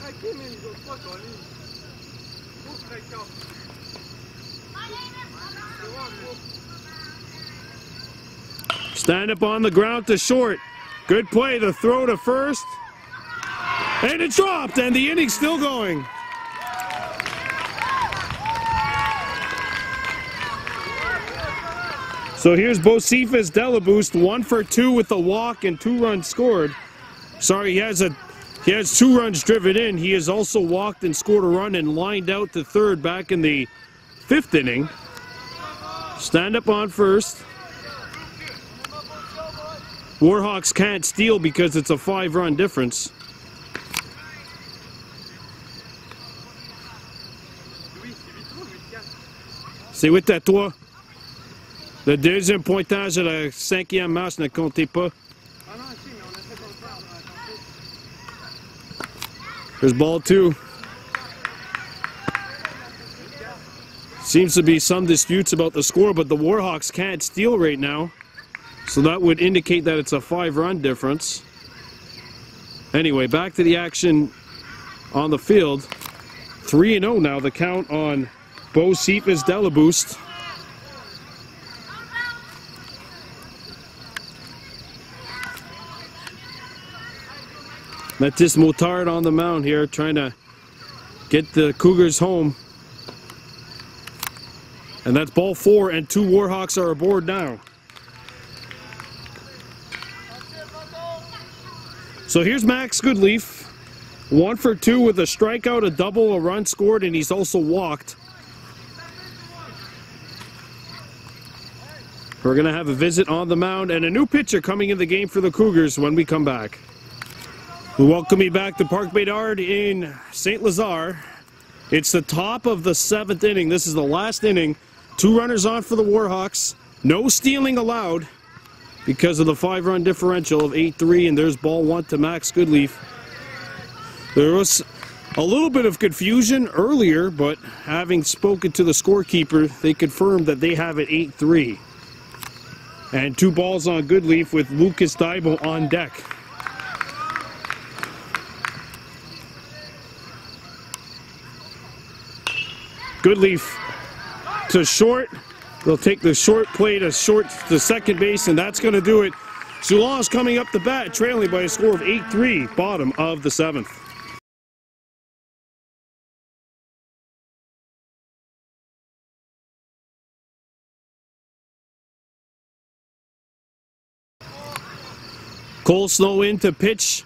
Stand-Up on the ground to short. Good play, the throw to first. And it dropped, and the inning's still going. So here's Bocephus Delaboost, 1 for 2 with a walk and 2 runs scored. Sorry, he has 2 runs driven in. He has also walked and scored a run and lined out to third back in the 5th inning. Stand-Up on first. Warhawks can't steal because it's a 5-run difference. C'est 8-3. Le deuxième pointage à la 5e marche ne comptait pas. There's ball 2. Seems to be some disputes about the score, but the Warhawks can't steal right now. So that would indicate that it's a 5-run difference. Anyway, back to the action on the field. 3-0 now, the count on Bocephus Delaboost. Mathis Motard on the mound here, trying to get the Cougars home. And that's ball 4, and 2 Warhawks are aboard now. So here's Max Goodleaf, 1 for 2 with a strikeout, a double, a run scored, and he's also walked. We're going to have a visit on the mound and a new pitcher coming in the game for the Cougars when we come back. We welcome you back to Parc Bédard in St. Lazare. It's the top of the 7th inning. This is the last inning. 2 runners on for the Warhawks. No stealing allowed because of the 5-run differential of 8-3, and there's ball 1 to Max Goodleaf. There was a little bit of confusion earlier, but having spoken to the scorekeeper, they confirmed that they have it 8-3. And 2 balls on Goodleaf with Lucas Daibo on deck. Goodleaf to short. They'll take the short play to second base, and that's going to do it. Soulanges coming up the bat, trailing by a score of 8-3, bottom of the 7th. Cole Snow in to pitch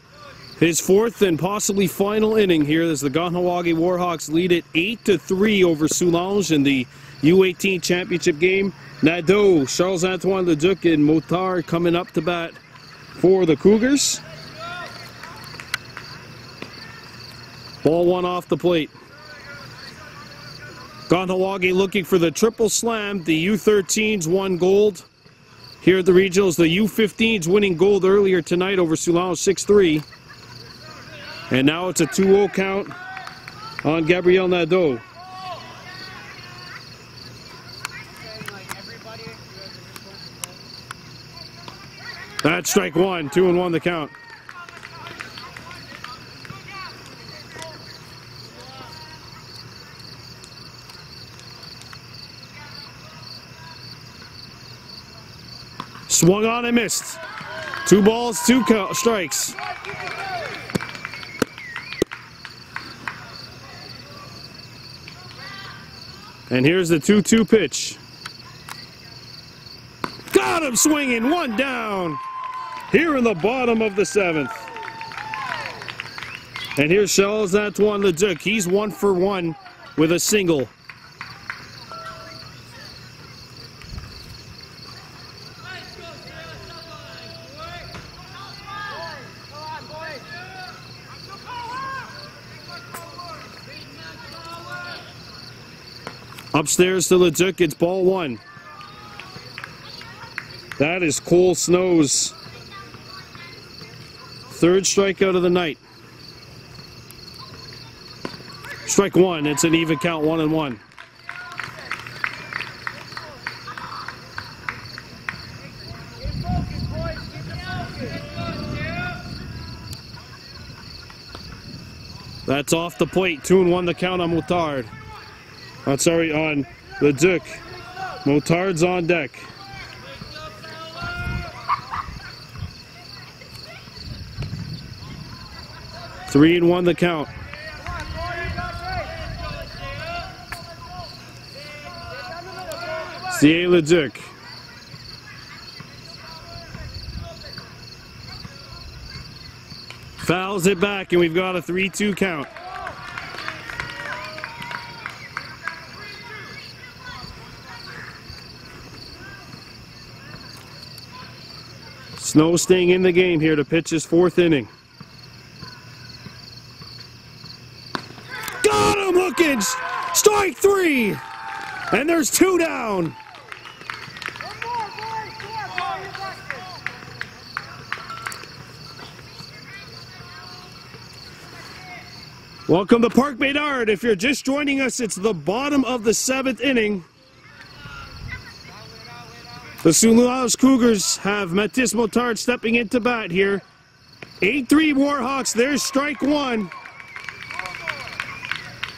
his 4th and possibly final inning here as the Kahnawake Warhawks lead it 8-3 over Soulanges in the U18 championship game. Nadeau, Charles-Antoine Leduc, and Motard coming up to bat for the Cougars. Ball 1 off the plate. Kahnawake looking for the triple slam. The U13s won gold here at the regionals. The U15s winning gold earlier tonight over Soulanges 6-3. And now it's a 2-0 count on Gabriel Nadeau. That's strike 1, 2-1 the count. Swung on and missed. 2 balls, 2 strikes. And here's the 2-2 pitch. Got him swinging, 1 down. Here in the bottom of the 7th. And here's Charles-Antoine Leduc. He's 1 for 1 with a single. Upstairs to Leduc, it's ball one. That is Cole Snow's third strikeout of the night. Strike one, it's an even count, 1-1. That's off the plate, 2-1 the count on Motard. On Leduc. Motard's on deck. Three and one the count. C.A. Leduc. Fouls it back, and we've got a 3-2 count. Snow staying in the game here to pitch his fourth inning. Got him, Hookage! Strike three! And there's two down. Welcome to Park Bedard. If you're just joining us, it's the bottom of the seventh inning. The Soulanges Cougars have Mathis Motard stepping into bat here. 8-3 Warhawks, there's strike one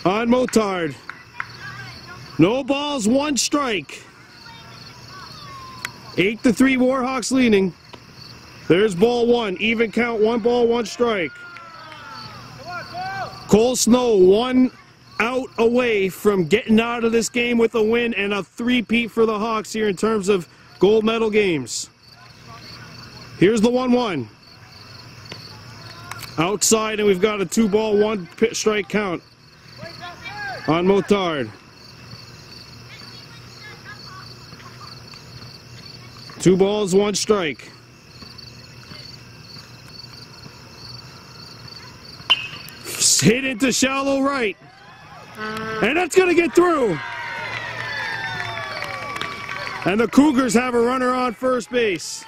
on Motard. No balls, one strike. 8-3 Warhawks leading. There's ball one, even count, 1 ball, 1 strike. Cole Snow 1 out away from getting out of this game with a win and a three-peat for the Hawks here in terms of gold medal games. Here's the 1-1. Outside, and we've got a 2 ball, 1 strike count on Motard. 2 balls, 1 strike. Hit into shallow right. And that's going to get through. And the Cougars have a runner on first base.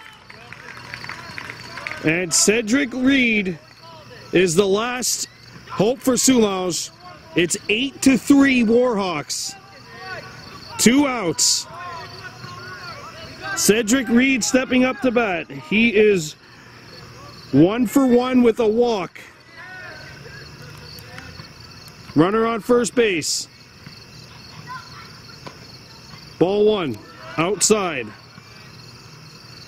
And Cedric Reed is the last hope for Soulanges. It's 8-3 Warhawks. 2 outs. Cedric Reed stepping up to bat. He is 1 for 1 with a walk. Runner on first base. Ball 1, outside.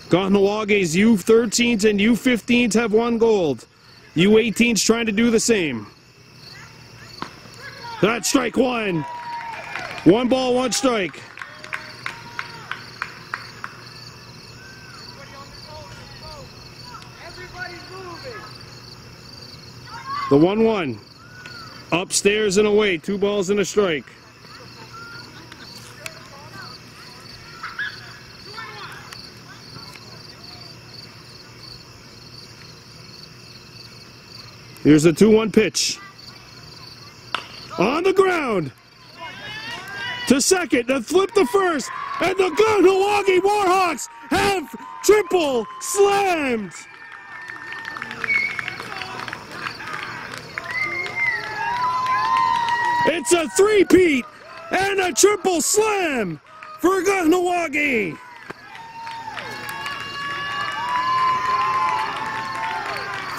Kahnawake's U13s and U15s have won gold. U18's trying to do the same. That's strike 1. 1 ball, 1 strike. The 1-1. Upstairs and away, 2 balls and a strike. Here's a 2-1 pitch. On the ground. To second, then flip to first, and the Kahnawake Warhawks have triple slammed. It's a three-peat and a triple slam for Kahnawake.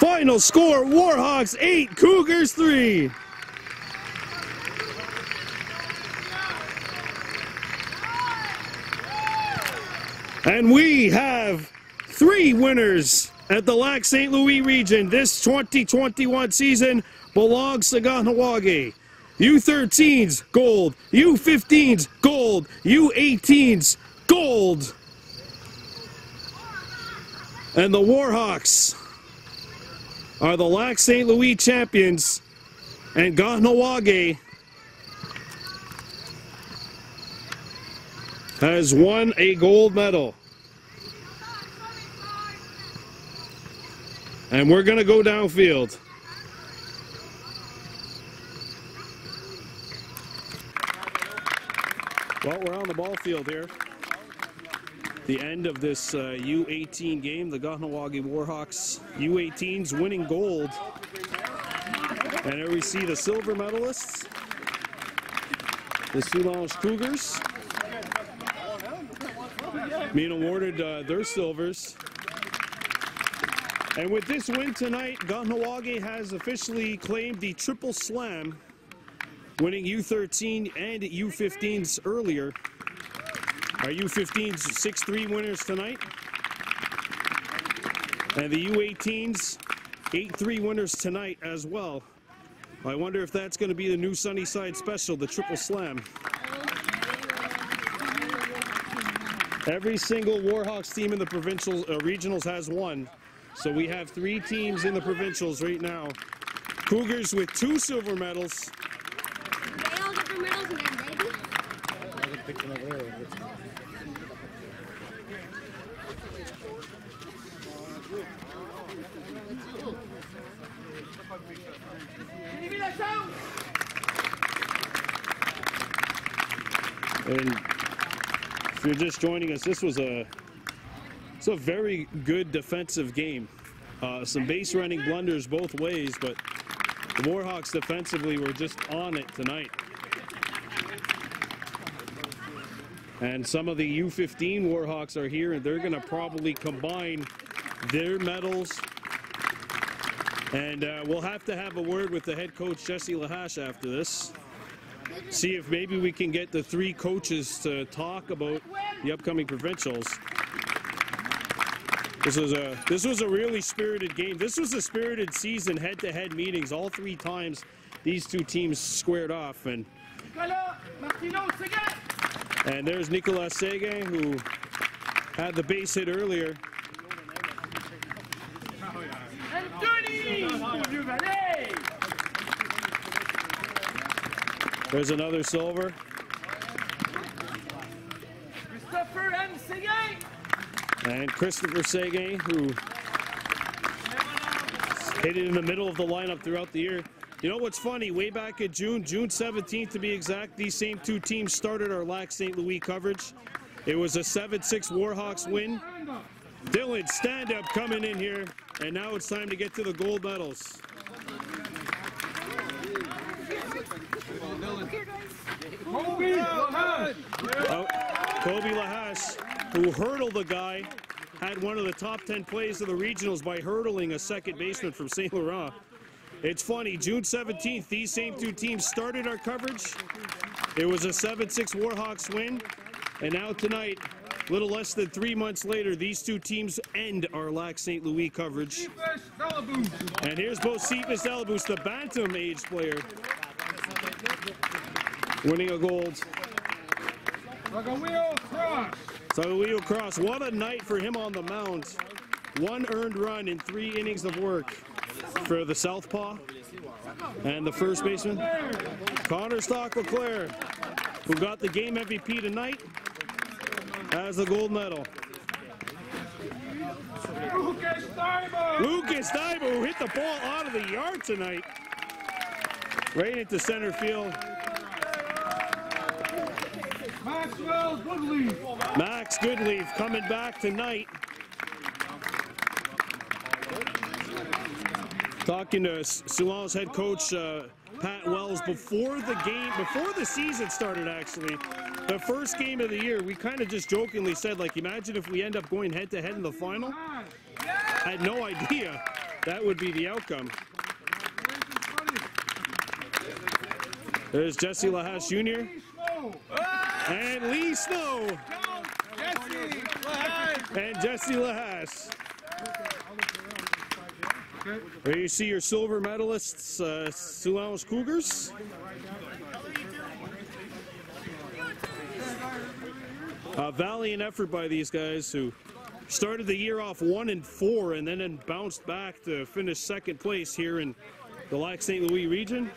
Final score, Warhawks 8, Cougars 3. And we have 3 winners at the Lac St. Louis region. This 2021 season belongs to Kahnawake. U13s, gold. U15s, gold. U18s, gold. And the Warhawks are the Lac St. Louis champions. And Kahnawake has won a gold medal. And we're going to go downfield. Well, we're on the ball field here. The end of this U18 game. The Kahnawake Warhawks U18s winning gold. And here we see the silver medalists, the Soulanges Cougars, being awarded their silvers. And with this win tonight, Kahnawake has officially claimed the triple slam, winning U13 and U15s earlier. Our U15s 6-3 winners tonight. And the U18s 8-3 winners tonight as well. I wonder if that's going to be the new Sunnyside special, the triple slam. Every single Warhawks team in the provincial regionals has one. So we have 3 teams in the provincials right now. Cougars with 2 silver medals.
They all get their medals in there, baby.
And if you're just joining us, this was a very good defensive game. Some base running blunders both ways, but the Warhawks defensively were just on it tonight. And some of the U15 Warhawks are here, and they're going to probably combine their medals. And we'll have to have a word with the head coach, Jesse Lahash, after this. See if maybe we can get the 3 coaches to talk about the upcoming provincials. This was a really spirited game. This was a spirited season, head-to-head meetings. All 3 times these 2 teams squared off. And there's Nicolas Seguin, who had the base hit earlier. There's another silver. And Christopher Seguin, who hit it in the middle of the lineup throughout the year. You know what's funny? Way back in June 17th to be exact, these same 2 teams started our Lac St. Louis coverage. It was a 7-6 Warhawks win. Dylan, stand up coming in here, and now it's time to get to the gold medals. Kobe Lahash, who hurdled the guy, had one of the top 10 plays of the regionals by hurdling a second baseman from St. Laurent. It's funny, June 17th, these same 2 teams started our coverage. It was a 7-6 Warhawks win, and now tonight, a little less than 3 months later, these 2 teams end our Lac St. Louis coverage. And here's Bocephus Elabous, the bantam age player, winning a gold. Sagaweo Cross, what a night for him on the mound. 1 earned run in 3 innings of work for the southpaw. And the first baseman, Connor Stock-LeClair, who got the game MVP tonight, has the gold medal. Lucas Daibo, who hit the ball out of the yard tonight, right into center field. Max Goodleaf coming back tonight. Talking to Soulanges head coach Pat Wells before the season started, actually. The first game of the year, we kind of just jokingly said, like, imagine if we end up going head-to-head in the final. I had no idea that would be the outcome. There's Jesse Lahash Jr. and Lee Snow. And Jesse Lahash. There you see your silver medalists, Soulanges Cougars. A valiant effort by these guys who started the year off 1-4 and then bounced back to finish 2nd place here in the Lac St. Louis region.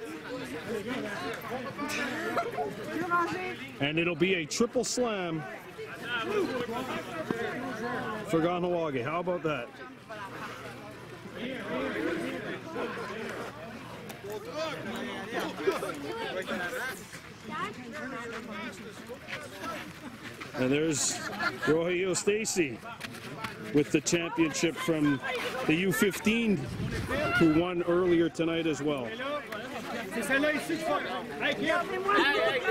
And it'll be a triple slam for Kahnawake. How about that? And there's Rogelio Stacy with the championship from the U15, who won earlier tonight as well.
Les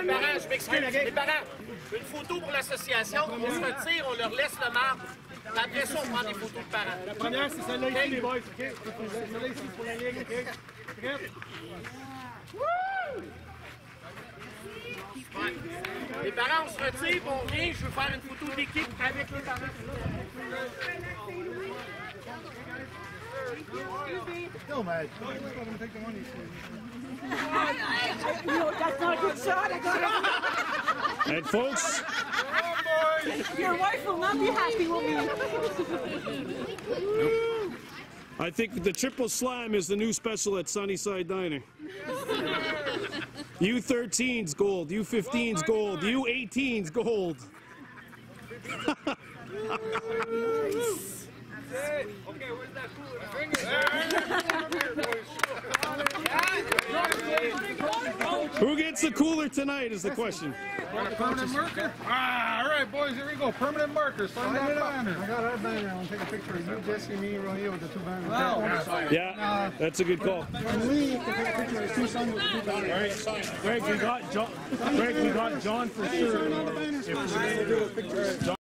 parents, je m'excuse. Les parents, une photo pour l'association, on se retire, on leur laisse le marbre. Après ça, on prend des photos de parents. La première, c'est celle-là ici, les boys. Celle-là ici pour la ligne. Prête? Ouais. Les parents, on se retire, on vient. Je veux faire une photo d'équipe avec les parents.
No, man.
That's not a good shot. I got it.
And folks,
Your wife will not be happy with me.
I think the triple slam is the new special at Sunnyside Diner. U13's gold, U15's gold, U18's gold.
Okay, where's that cooler?
Who gets the cooler tonight is the question.
Permanent marker? All right, boys, here we go. Permanent marker. Sign that banner.
I got our banner. I'm going to take a picture of you, Jesse, me, right here with the two banners.
Yeah, that's a good call.
And we can take a picture of two sons with the two banners.
Greg, we got John for sure.
Sign all the banners.